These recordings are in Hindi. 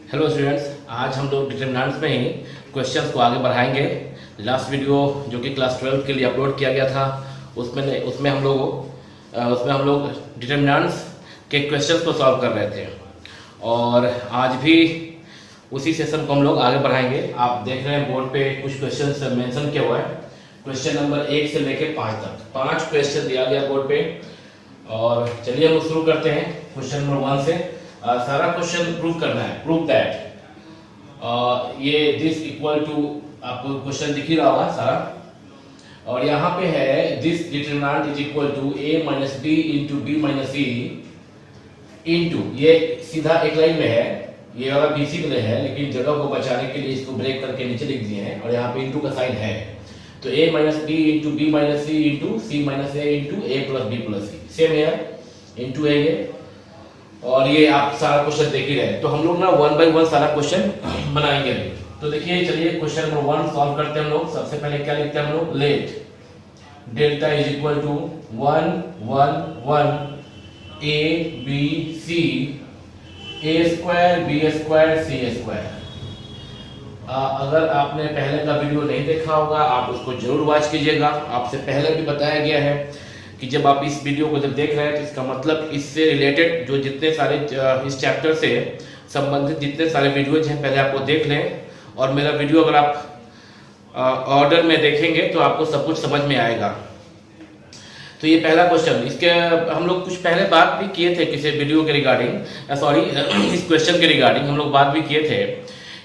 हेलो स्टूडेंट्स, आज हम लोग डिटरमिनेंट्स में ही क्वेश्चंस को आगे बढ़ाएंगे। लास्ट वीडियो जो कि क्लास 12 के लिए अपलोड किया गया था उसमें हम लोग डिटरमिनेंट्स के क्वेश्चंस को सॉल्व कर रहे थे और आज भी उसी सेशन को हम लोग आगे बढ़ाएंगे। आप देख रहे हैं बोर्ड पे कुछ क्वेश्चंस मेंशन किया हुआ है। क्वेश्चन नंबर 1 से लेके 5 तक 5 क्वेश्चन दिया गया बोर्ड पे और चलिए हम शुरू करते हैं क्वेश्चन नंबर 1 से। सारा क्वेश्चन प्रूव करना है। प्रूव दैट ये दिस इक्वल टू, आपको क्वेश्चन दिख ही रहा होगा सारा, और यहाँ पे है this determinant is equal to a minus B into B minus C into, ये सीधा एक लाइन में है, ये वाला बीसी के लिए है, लेकिन जगह को बचाने के लिए इसको ब्रेक करके नीचे लिख दिए हैं और यहाँ पे इंटू का साइन है। तो a minus B into B minus C into C minus a into a plus B plus c, same है इंटू है ये। और ये आप सारा क्वेश्चन देख ही रहे हैं। तो हम लोग ना 1 बाय 1 सारा क्वेश्चन बनाएंगे अभी। तो देखिए, चलिए क्वेश्चन नंबर 1 सॉल्व करते हैं हम लोग। सबसे पहले क्या लिखते हैं हम लोग, let delta is equal to 1 1 1 a b c a square b square c square. अगर आपने पहले का वीडियो नहीं देखा होगा आप उसको जरूर वॉच कीजिएगा। आपसे पहले भी बताया गया है कि जब आप इस वीडियो को जब देख रहे हैं तो इसका मतलब इससे रिलेटेड जो जितने सारे इस चैप्टर से संबंधित जितने सारे वीडियोज हैं पहले आपको देख लें, और मेरा वीडियो अगर आप ऑर्डर में देखेंगे तो आपको सब कुछ समझ में आएगा। तो ये पहला क्वेश्चन, इसके हम लोग कुछ पहले बात भी किए थे किसी वीडियो के रिगार्डिंग, इस क्वेश्चन के रिगार्डिंग हम लोग बात भी किए थे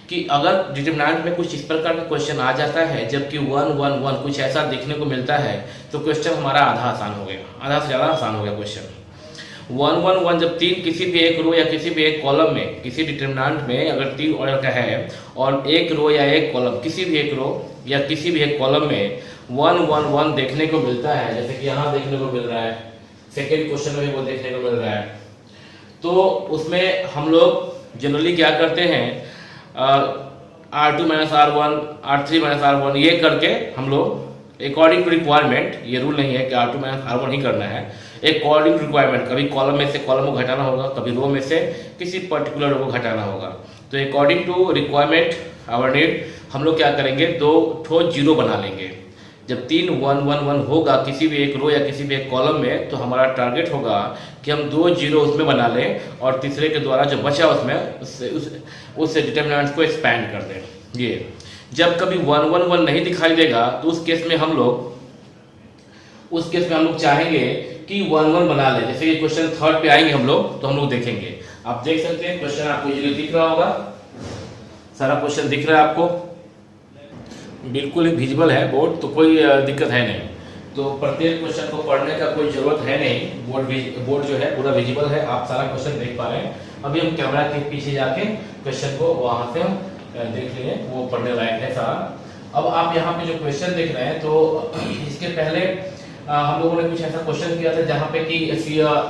कि अगर डिटरमिनेंट में कुछ इस प्रकार का क्वेश्चन आ जाता है जबकि 1 1 1 कुछ ऐसा देखने को मिलता है तो क्वेश्चन हमारा आधा आसान हो गया, आधा से ज़्यादा आसान हो गया क्वेश्चन। 1 1 1 जब तीन किसी भी एक रो या किसी भी एक कॉलम में, किसी डिटरमिनेंट में अगर 3 ऑर्डर का है और एक रो या एक कॉलम, किसी भी एक रो या किसी भी एक कॉलम में 1 1 1 देखने को मिलता है, जैसे कि यहाँ देखने को मिल रहा है, सेकेंड क्वेश्चन में भी वो देखने को मिल रहा है, तो उसमें हम लोग जनरली क्या करते हैं, R2 minus R1 R3 minus R1 ये करके हम लोग अकॉर्डिंग टू रिक्वायरमेंट, ये रूल नहीं है कि R2 माइनस R1 ही करना है, अकॉर्डिंग टू रिक्वायरमेंट, कभी कॉलम में से कॉलम को घटाना होगा, कभी रो में से किसी पर्टिकुलर रो को घटाना होगा। तो according to requirement our need हम लोग क्या करेंगे, 2 ठो जीरो बना लेंगे। जब 3 1 1 1 होगा किसी भी एक रो या किसी भी एक कॉलम में तो हमारा टारगेट होगा कि हम 2 जीरो उसमें बना लें और तीसरे के द्वारा जो बचा उसमें उससे डिटरमिनेंट्स को एक्सपैंड कर दें। ये जब कभी 1 1 1 नहीं दिखाई देगा तो उस केस में हम लोग चाहेंगे कि 1 1 बना लें। जैसे कि क्वेश्चन 3 पे आएंगे हम लोग तो हम लोग देखेंगे। आप देख सकते हैं क्वेश्चन आपको इजीली दिख रहा होगा, सारा क्वेश्चन दिख रहा है आपको, बिल्कुल ही विजिबल है बोर्ड, तो कोई दिक्कत है नहीं। तो प्रत्येक क्वेश्चन को पढ़ने का कोई जरूरत है नहीं, बोर्ड जो है पूरा विजिबल है, आप सारा क्वेश्चन देख पा रहे हैं। अभी हम कैमरा के पीछे जाके क्वेश्चन को वहां से हम देख लेंगे, वो पढ़ने लायक है सारा। अब आप यहाँ पे जो क्वेश्चन देख रहे हैं तो इसके पहले हम लोगों ने कुछ ऐसा क्वेश्चन किया था जहाँ पे कि 1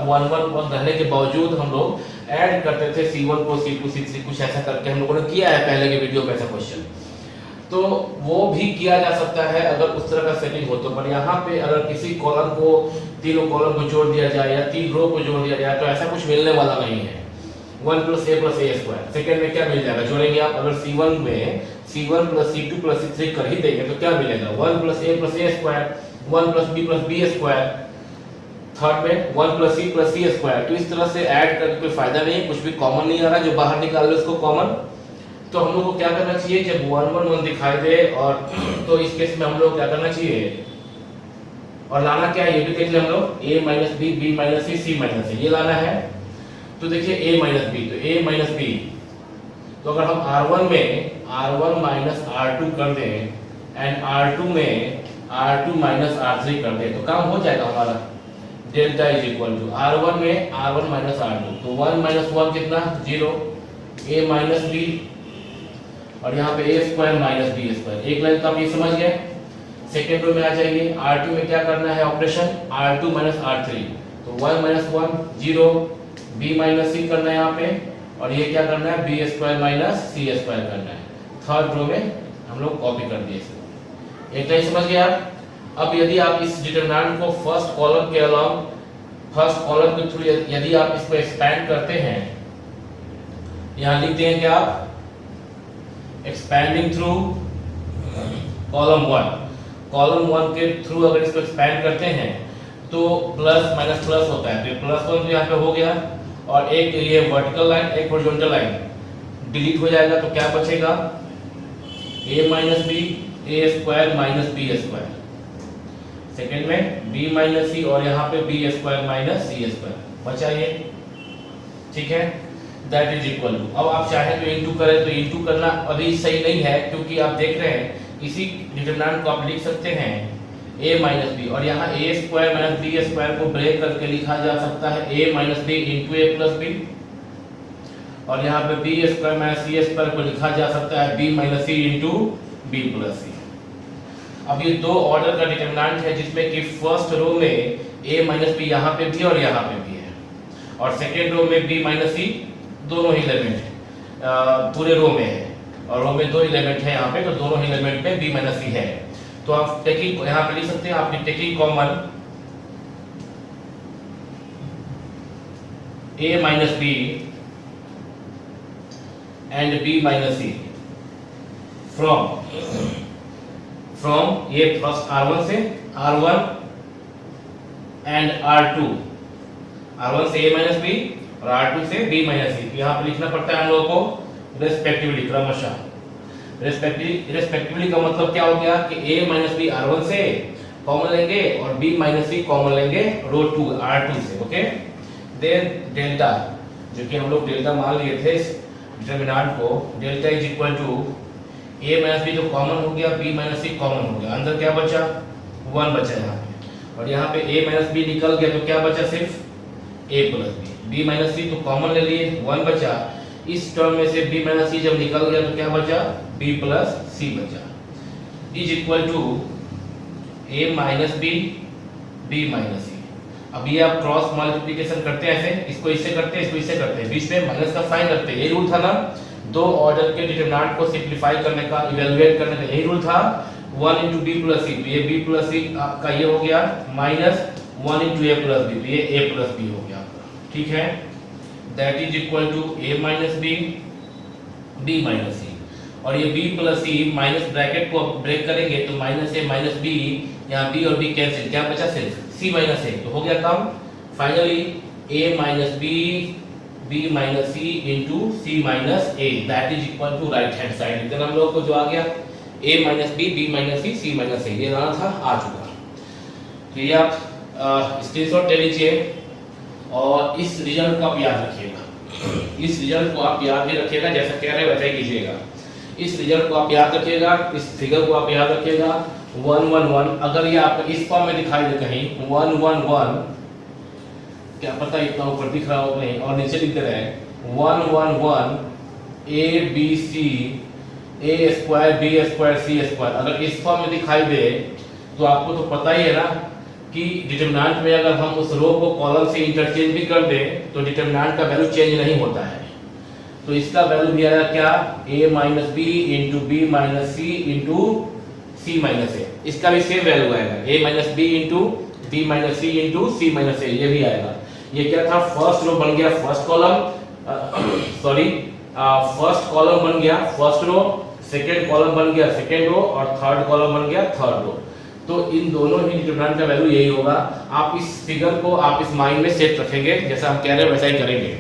1 1 रहने के बावजूद हम लोग ऐड करते थे C1 को C2 C3 कुछ ऐसा करके हम लोगों ने किया है पहले के वीडियो में ऐसा क्वेश्चन। तो वो भी किया जा सकता है अगर उस तरह का सेटिंग हो तो। पर यहाँ पे अगर किसी कॉलम को, तीनों कॉलम को जोड़ दिया जाए या 3 रो को जोड़ दिया जाए तो ऐसा कुछ मिलने वाला नहीं है। 1 प्लस ए स्क्वायर, सेकेंड में क्या मिल जाएगा, जोड़ेंगे आप, अगर C1 में C1 plus C2 plus C3 कर ही देंगे तो क्या मिलेगा, 1 plus A square, 1 plus B square, third में 1 प्लस सी स्क्वायर। तो इस तरह से ऐड करके कोई फायदा नहीं, कुछ भी कॉमन नहीं आ रहा, जो बाहर निकाल लो उसको कॉमन। तो हम लोग को क्या करना चाहिए, जब 1 1 1 दिखाई दे और तो इस केस में हम लोग क्या करना चाहिए और लाना क्या है ये भी देख ले हम लोग, a minus B B minus C minus A, ये लाना है। तो देखिए a माइनस बी, तो a माइनस बी, तो अगर हम R1 में R1 माइनस R2 कर दें एंड R2 में R2 माइनस R3 कर दें तो काम हो जाएगा हमारा। Delta is equal to R1 में R1 माइनस R2, तो 1 माइनस 1 कितना, 0, a माइनस बी और यहाँ पे a square minus b square. एक लाइन तो आप ये समझ गए। सेकेंड रो में आ जाइए, R2 में क्या करना है ऑपरेशन, R2 माइनस R3, तो 1 माइनस 1 0, b माइनस सी करना है यहाँ पे, और ये क्या करना है B square minus c square करना है। थर्ड रो में हम लोग कॉपी कर दिए इसे। एक लाइन समझ गए आप। अब यदि आप इस डिटरमिनेंट को फर्स्ट कॉलम के अलावा, फर्स्ट कॉलम के थ्रू यदि आप इसको एक्सपैंड करते हैं यहाँ लिखते हैं क्या आप, एक्सपैंडिंग थ्रू कॉलम 1। कॉलम 1 के थ्रू अगर इसको एक्सपैंड करते हैं तो प्लस माइनस प्लस होता है, तो प्लस 1 तो यहाँ पे हो गया, और एक ये वर्टिकल लाइन एक हॉरिजॉन्टल लाइन डिलीट हो जाएगा, तो क्या बचेगा, a minus B a square minus b square, second में b माइनस सी और यहाँ पे b square minus c square बचा ये, ठीक है। दैट इज इक्वल टू, अब आप चाहे तो इनटू करें, तो इनटू करना अभी सही नहीं है क्योंकि आप देख रहे हैं इसी डिटरमिनेंट को आप लिख सकते हैं a माइनस बी, और यहाँ a square minus b square को ब्रेक करके लिखा जा सकता है a minus B into a plus b, और यहाँ पे b square minus c square को लिखा जा सकता है b माइनस सी इंटू बी प्लस सी। अब ये दो ऑर्डर का डिटरमिनेंट है जिसमें कि फर्स्ट रो में a माइनस बी यहाँ पे भी और यहाँ पे भी है, और सेकेंड रो में b माइनस सी दोनों ही एलिमेंट पूरे रो में है, और रो में दो एलिमेंट है यहाँ पे, तो दोनों ही एलिमेंट में b माइनस सी है। तो आप टेकिंग यहाँ पे लिख सकते हैं, आपकी taking common a minus b and b minus c from ये फर्स्ट r1 से r1 एंड r2, r1 से a माइनस बी और r2 से b माइनस सी। यहाँ पे लिखना पड़ता है हम लोगों को रेस्पेक्टिवली, क्रमशः। रेस्पेक्टिवली का मतलब क्या हो गया कि a माइनस बी r1 से कॉमन लेंगे और b माइनस सी कॉमन लेंगे रो 2 r2 से, ओके। देन डेल्टा, जो कि हम लोग डेल्टा मान लिए थे इस डिटरमिनेंट को, delta is equal to a minus B तो कॉमन हो गया, b माइनस सी कॉमन हो गया, अंदर क्या बचा 1 बचा यहाँ पे, और यहाँ पे a माइनस बी निकल गया तो क्या बचा सिर्फ a plus B, b minus C तो कॉमन ले लिए 1 बचा, इस टर्म में से b माइनस सी जब निकल गया तो क्या बचा b प्लस सी बचा, is equal to a minus B b minus C. अब ये आप क्रॉस मल्टीप्लिकेशन करते हैं, ऐसे इसको इससे करते हैं, इसको इससे करते हैं, बीच में माइनस का साइन रखते हैं, ये रूल था ना दो ऑर्डर के डिटरमिनेंट को सिंपलीफाई करने का, इवैल्यूएट करने का, यही रूल था 1 into b प्लस सी, तो ये b प्लस सी आपका ये हो गया minus 1 into a plus b, तो ये a प्लस बी हो गया आपका, ठीक है। That is equal to a minus B b minus सी, और ये b plus C minus bracket को ब्रेक करेंगे तो माइनस a माइनस b, यहाँ b और b कैंसिल, क्या बचा सिर्फ c माइनस a, तो हो गया काम। Finally a minus b b minus C into C minus a, that is equal to right hand side. इधर हम लोग को जो आ गया a minus B b minus C C minus a, ये आना था, आ चुका। तो ये आप स्क्रीनशॉट ले लीजिए और इस रिजल्ट को आप याद रखिएगा, इस रिजल्ट को आप याद भी रखिएगा, जैसा कह रहे हैं वैसा ही कीजिएगा। इस रिजल्ट को आप याद रखिएगा, इस फिगर को आप याद रखिएगा 1 1 1, अगर ये आपको इस फॉर्म में दिखाई दे कहीं 1 1 1, क्या पता इतना ऊपर दिख रहा हो नहीं, और नीचे लिख दे रहे हैं 1 1 1 a b c a square b square c square, अगर इस फॉर्म में दिखाई दे तो आपको तो पता ही है ना कि डिटरमिनेंट में अगर हम उस रो को कॉलम से इंटरचेंज भी कर दें तो डिटरमिनेंट का वैल्यू चेंज नहीं होता है, तो इसका वैल्यू दिया है क्या a minus B into B minus C into C minus A, इसका भी सेम वैल्यू आएगा a minus B into B minus C into C minus A, ये भी आएगा। ये क्या था, फर्स्ट रो बन गया first column, sorry first column बन गया फर्स्ट रो, सेकेंड कॉलम बन गया सेकेंड रो, और थर्ड कॉलम बन गया थर्ड रो। तो इन दोनों ही डिटरमिनेंट का वैल्यू यही होगा। आप इस फिगर को आप इस माइंड में सेट रखेंगे, जैसा हम कह रहे हैं वैसा ही करेंगे।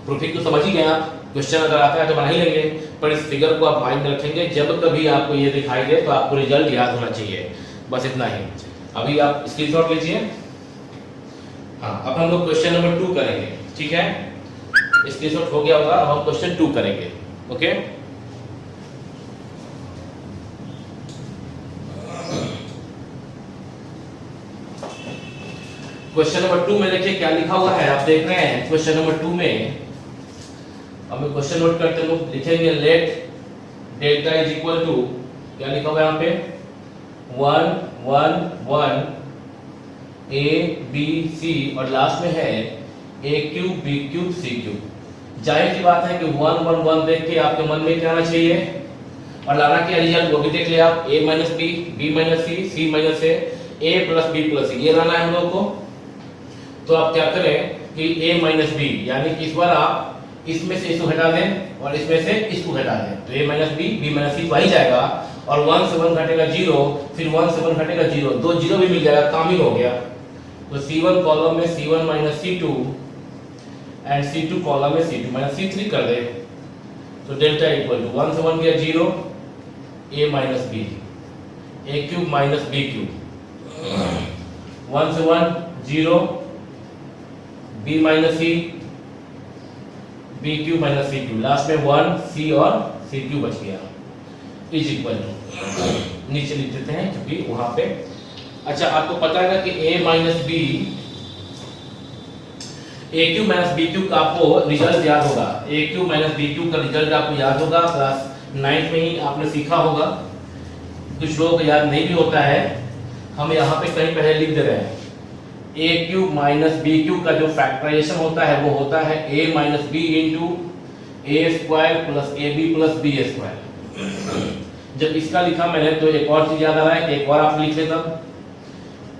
प्रूफिंग तो समझ ही गए आप, क्वेश्चन अगर आता है तो बना ही लेंगे, पर इस फिगर को आप माइंड में रखेंगे, जब कभी आपको ये दिखाई दे तो आपको रिजल्ट याद होना चाहिए, बस इतना ही। अभी आप स्क्रीनशॉट लीजिए। हाँ, अब हम लोग क्वेश्चन नंबर 2 करेंगे, ठीक है। स्क्रीनशॉट हो गया होगा, अब हम क्वेश्चन 2 करेंगे, ओके। क्वेश्चन नंबर 2 में देखिए क्या लिखा हुआ है, आप देख रहे हैं क्वेश्चन नंबर 2 में हमें क्वेश्चन नोट करते हैं, लोग लिखेंगे let delta is equal to, क्या लिखा हुआ है यहाँ पे 1 1 1 a b c, और लास्ट में है a cube b cube c cube. जाहिर सी बात है कि 1 1 1 देख के आपके मन में क्या आना चाहिए, और लाना क्या रिजल्ट वो भी देख लिया आप, a minus B b minus c c minus a plus b plus c, ये लाना है हम लोग को। तो आप क्या करें कि a माइनस बी, यानी कि इस बार आप इसमें से इसको हटा दें और इसमें से इसको हटा दें, तो a minus B minus C तो आ ही जाएगा। और 1 से 1 घटेगा 0, फिर 1 से 1 घटेगा 0, दो जीरो भी मिल जाएगा, काम ही हो गया। तो C1 कॉलम में C1 minus C2 and C2 column में C2 माइनस C3 कर दे, तो डेल्टा इक्वल टू 1 से 1 गया 0, a minus b, a cube minus b cube, 1 से 1 0, b minus c, b cube minus c cube, last में 1 c और c क्यूब बच गया, इज इक्वल टू नीचे लिख देते हैं क्योंकि वहां पे। अच्छा, आपको पता है ना कि a minus b, a cube minus b cube का आपको रिजल्ट याद होगा, a cube minus b cube का रिजल्ट आपको याद होगा, क्लास 9 में ही आपने सीखा होगा। कुछ लोगों को याद नहीं भी होता है, हम यहाँ पे कहीं पहले लिख दे रहे हैं। a cube minus b cube का जो फैक्टराइजेशन होता है वो होता है a minus B into a square plus a b plus B square. जब इसका लिखा मैंने तो एक और चीज याद आ रहा है कि एक और आप लिख लेता,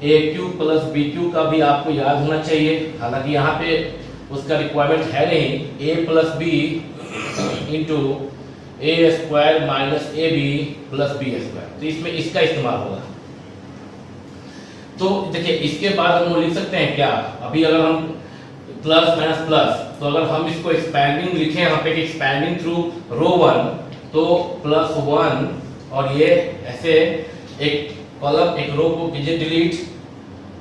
a cube plus b cube का भी आपको याद होना चाहिए, हालांकि यहाँ पे उसका रिक्वायरमेंट है नहीं, a plus b into a square minus a b plus B square, तो इसमें इसका इस्तेमाल होगा। तो देखिए इसके बाद हम लिख सकते हैं क्या, अभी अगर हम प्लस माइनस प्लस, तो अगर हम इसको एक्सपैंडिंग लिखें यहाँ पे कि एक्सपैंडिंग थ्रू रो 1, तो प्लस 1 और ये ऐसे एक कॉलम एक रो को कीजिए डिलीट,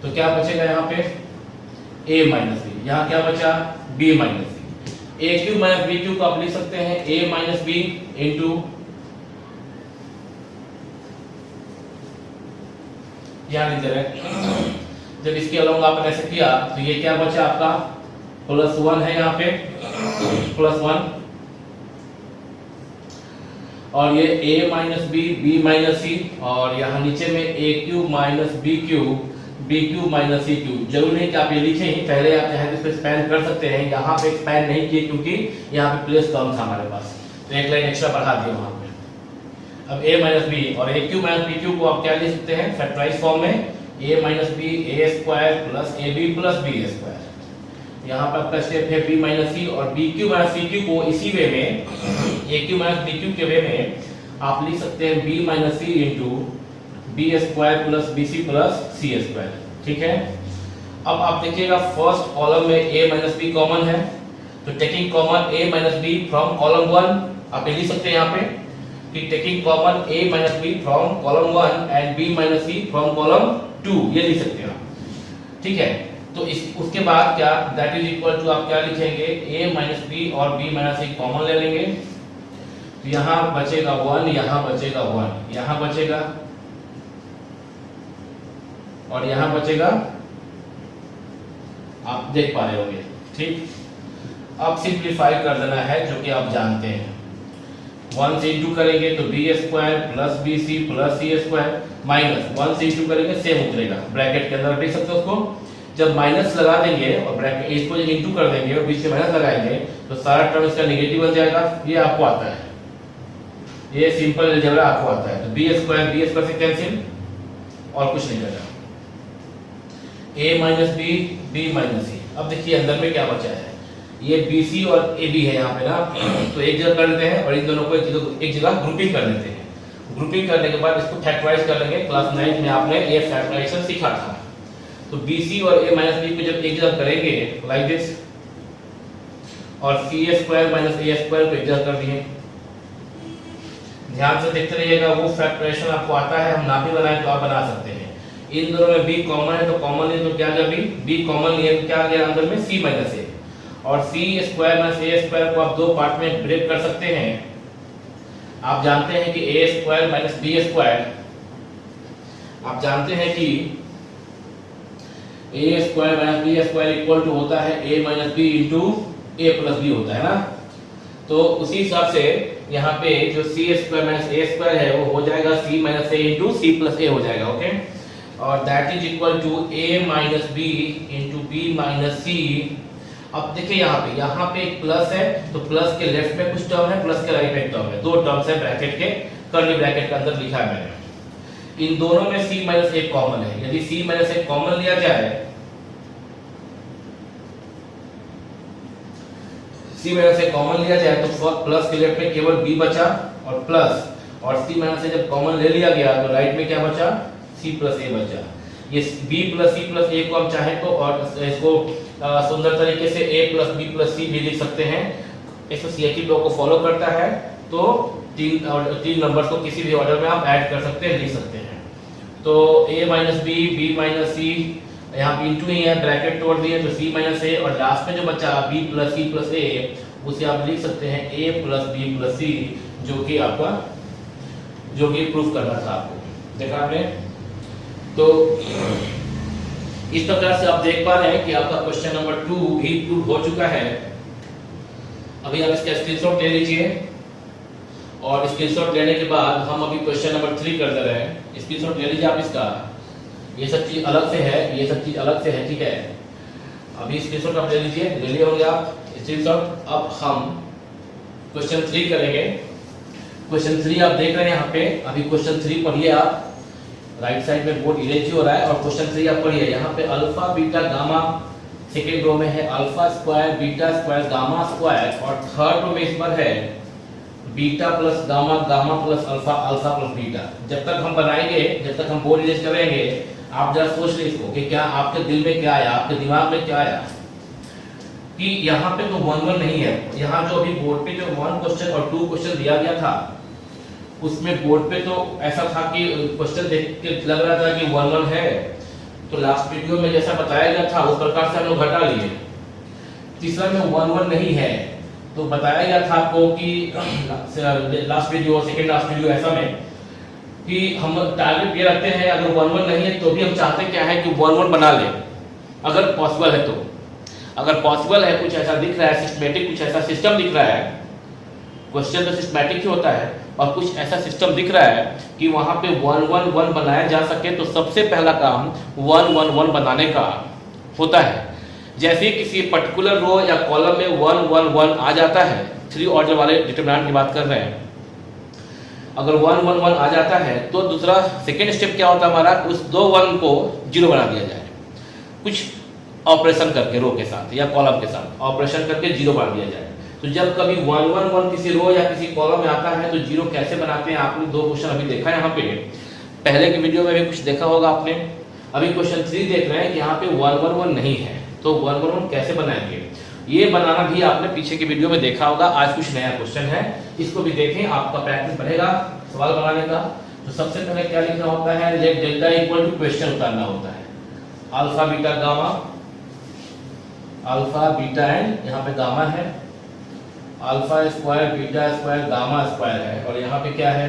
तो क्या बचेगा यहाँ पे a माइनस बी, यहाँ क्या बचा b minus c. a cube minus b cube को आप लिख सकते हैं a माइनस बी इंटू, यहाँ लिख दे रहे हैं। जब इसके अलावा आपने ऐसे किया तो ये क्या बचा आपका प्लस 1 है यहाँ पे, प्लस 1, और ये a minus B b minus सी, और यहाँ नीचे में a cube minus b cube b cube minus c cube. जरूरी नहीं कि आप ये लिखें ही, पहले आप चाहे तो एक्सपैंड कर सकते हैं, यहाँ पे एक्सपैंड नहीं किए क्योंकि यहाँ पे प्लेस कम था हमारे पास, तो एक लाइन एक्स्ट्रा बढ़ा दिया वहाँ पे। अब a माइनस बी और a cube minus b cube को आप क्या लिख सकते हैं फैक्टराइज फॉर्म में, a minus b a square plus a b plus B square. यहाँ पर आपका स्टेप है b माइनस सी, और b cube minus c cube को इसी वे में a cube minus b cube के वे में आप लिख सकते हैं b माइनस सी into B square plus B C plus C square, ठीक है। अब आप देखिएगा फर्स्ट कॉलम में a माइनस बी कॉमन है, तो taking common a minus B from column 1 आप लिख सकते हैं यहाँ पे कि taking common a minus B from column 1 and b minus c from column 2, ये लिख सकते हैं, ठीक है। तो इस उसके बाद क्या दैट इज इक्वल टू आप क्या लिखेंगे a माइनस बी और b माइनस सी कॉमन ले लेंगे, तो यहाँ बचेगा 1, यहाँ बचेगा 1, यहाँ बचेगा और यहाँ बचेगा, आप देख पा रहे होंगे, ठीक। अब सिंप्लीफाई कर देना है जो कि आप जानते हैं, 1 से इंटू करेंगे तो B square plus B C plus C square, minus 1 से इंटू करेंगे सेम उतरेगा, ब्रैकेट के अंदर देख सकते हो उसको। जब माइनस लगा देंगे और ब्रैकेट इसको जब इंटू कर देंगे और बीच में माइनस लगाएंगे तो सारा टर्म इसका नेगेटिव बन जाएगा, ये आपको आता है, ये सिंपल अलजेब्रा आपको आता है। तो बी स्क्वायर से कैंसिल और कुछ नहीं करना, a minus B B minus C. अब देखिए अंदर में क्या बचा है, ये बी सी और ए बी है यहाँ पे ना, तो एक जगह कर देते हैं और इन दोनों को एक जगह ग्रुपिंग कर देते हैं। ग्रुपिंग करने के बाद इसको फैक्टराइज कर लेंगे, क्लास 9 में आपने ये फैक्टराइजेशन सीखा था। तो बी सी और a माइनस बी को जब एक जगह करेंगे लाइक दिस, और सी स्क्वायर माइनस ए स्क्वायर को एक जगह कर दिए, ध्यान से देखते रहिएगा, वो फैक्टराइजेशन आपको आता है, हम ना भी बनाए तो आप बना सकते हैं। इन दोनों में b कॉमन है तो कॉमन है, तो क्या जब b कॉमन लिया तो क्या आ गया अंदर में c माइनस a, और c square minus a square को आप दो पार्ट में ब्रेक कर सकते हैं। आप जानते हैं कि a square minus b square, आप जानते हैं कि a square minus b square equal to होता है a minus b into a plus b होता है ना। तो उसी हिसाब से यहाँ पे जो c square minus a square है वो हो जाएगा c minus a into c plus a हो जाएगा, ओके। और that is equal to a minus b into b minus c। अब देखिए यहाँ पे एक प्लस है, तो प्लस के लेफ्ट में कुछ टर्म है, प्लस के राइट में एक टर्म है, दो टर्म्स है ब्रैकेट के, कर्ली ब्रैकेट के अंदर लिखा है मैंने। इन दोनों में c माइनस a कॉमन है, यदि c माइनस a कॉमन लिया जाए, सी माइनस ए कॉमन लिया जाए तो प्लस के लेफ्ट में केवल बी बचा और प्लस, और सी माइनस ए जब कॉमन ले लिया गया तो राइट में क्या बचा, सी प्लस ए बचा। ये बी प्लस सी प्लस ए को हम चाहे तो और इसको सुंदर तरीके से ए प्लस बी प्लस सी भी लिख सकते हैं। इसमें सीएटी लॉ को फॉलो करता है तो तीन नंबर्स को किसी भी ऑर्डर में आप ऐड कर सकते हैं, लिख सकते हैं। तो a minus B, B minus C, यहाँ पे इंटू ही है, ब्रैकेट तोड़ दिए तो c माइनस ए, और लास्ट में जो बचा b प्लस सी प्लस ए, उसे आप लिख सकते हैं a प्लस बी प्लस सी, जो कि आपका प्रूफ करना था आपको, देखा आपने। तो इस प्रकार से आप देख पा रहे हैं कि आपका क्वेश्चन नंबर 2 भी प्रूफ हो चुका है। अभी आप इसका स्क्रीनशॉट ले लीजिए, और स्क्रीनशॉट लेने के बाद हम अभी क्वेश्चन नंबर 3 कर दे रहे हैं। स्क्रीनशॉट ले लीजिए आप इसका, ये सब चीज अलग से है, ये सब चीज अलग से है, ठीक है। अभी स्क्रीनशॉट आप ले लीजिए, ले लिए होंगे आप स्क्रीनशॉट। अब हम क्वेश्चन 3 करेंगे। क्वेश्चन 3 आप देख रहे हैं यहाँ पे। अभी क्वेश्चन 3 पढ़िए आप, राइट साइड में बोर्ड इरेज हो रहा है, और क्वेश्चन 3 आप पढ़िए। यहाँ पे alpha beta gamma second row में है alpha square beta square gamma square, और थर्ड रो में इस पर है beta plus gamma, gamma plus alpha, alpha plus beta. जब तक हम बनाएंगे, जब तक हम बोर्ड इरेज करेंगे, आप जरा सोच लीजिए इसको कि क्या आपके दिल में क्या आया, आपके दिमाग में क्या आया कि यहाँ पे तो 1 1 नहीं है। यहाँ जो अभी बोर्ड पे जो 1 क्वेश्चन और 2 क्वेश्चन दिया गया था, उसमें बोर्ड पे तो ऐसा था कि क्वेश्चन देख के लग रहा था कि 1 1 है, तो लास्ट वीडियो में जैसा बताया गया था उस प्रकार से हम लोग घटा लिए। तीसरा में 1 1 नहीं है, तो बताया गया था आपको कि last video, second last video ऐसा में कि हम टारगेट ये रखते हैं, अगर 1 1 नहीं है तो भी हम चाहते क्या है कि 1 1 बना ले, अगर पॉसिबल है तो। अगर पॉसिबल है, कुछ ऐसा दिख रहा है, सिस्टमैटिक कुछ ऐसा सिस्टम दिख रहा है, क्वेश्चन तो सिस्टमैटिक ही होता है, और कुछ ऐसा सिस्टम दिख रहा है कि वहां पे 1 1 1 बनाया जा सके, तो सबसे पहला काम 1 1 1 बनाने का होता है। जैसे किसी पर्टिकुलर रो या कॉलम में 1 1 1 आ जाता है, 3 ऑर्डर वाले डिटरमिनेंट की बात कर रहे हैं, अगर 1 1 1 आ जाता है तो दूसरा सेकेंड स्टेप क्या होता है हमारा, उस 2 1 को 0 बना दिया जाए, कुछ ऑपरेशन करके रो के साथ या कॉलम के साथ ऑपरेशन करके 0 बना दिया जाए। तो जब कभी 1 1 1 किसी रो या किसी कॉलम में आता है तो 0 कैसे बनाते हैं, आपने 2 क्वेश्चन अभी देखा है यहाँ पे, पहले की वीडियो में भी कुछ देखा होगा आपने। अभी क्वेश्चन 3 देख रहे हैं कि यहाँ पे 1 1 1 नहीं है, तो 1 1 1 कैसे बनाएंगे, ये बनाना भी आपने पीछे की वीडियो में देखा होगा। आज कुछ नया क्वेश्चन है, इसको भी देखें, आपका प्रैक्टिस बढ़ेगा सवाल बनाने का। तो सबसे पहले क्या लिखना होता है, let delta equal to question उतारना होता है, alpha beta gamma, alpha beta and यहाँ पे गामा है, alpha square beta square gamma square है, और यहाँ पे क्या है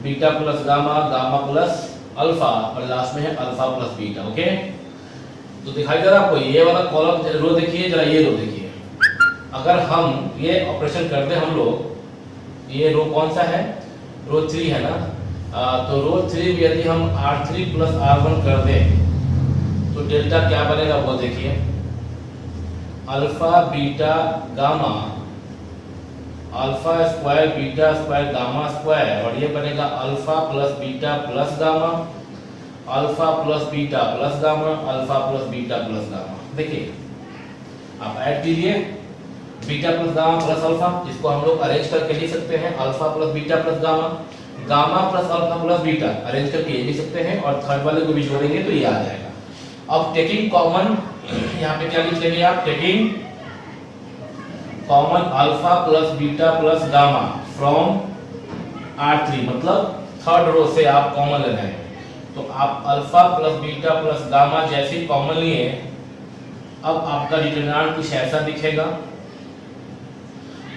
beta plus gamma, gamma plus alpha, और लास्ट में है अल्फा प्लस बीटा। ओके, तो दिखाई दे रहा है आपको ये वाला कॉलम, रो देखिए जरा, ये रो देखिए। अगर हम ये ऑपरेशन करते हैं हम लोग, ये रो कौन सा है, रो 3 है ना, तो रो 3 में यदि हम R3 प्लस R1 कर दें तो डेल्टा क्या बनेगा वो देखिए, alpha beta gamma, alpha square beta square gamma square, और ये बनेगा alpha plus beta plus gamma, alpha plus beta plus gamma, alpha plus beta plus gamma. देखिए आप ऐड कीजिए beta plus gamma plus alpha, इसको हम लोग अरेंज करके लिख सकते हैं alpha plus beta plus gamma, gamma plus alpha plus beta arrange करके ये लिख सकते हैं, और थर्ड वाले को भी जोड़ेंगे तो ये आ जाएगा। अब टेकिंग कॉमन, यहाँ पे क्या लिख लेंगे आप, taking common alpha plus beta plus gamma from R3, मतलब थर्ड रो से आप कॉमन लेना है। तो आप alpha plus beta plus gamma जैसे कॉमन लिए, अब आपका डिटरमिनेंट कुछ ऐसा दिखेगा,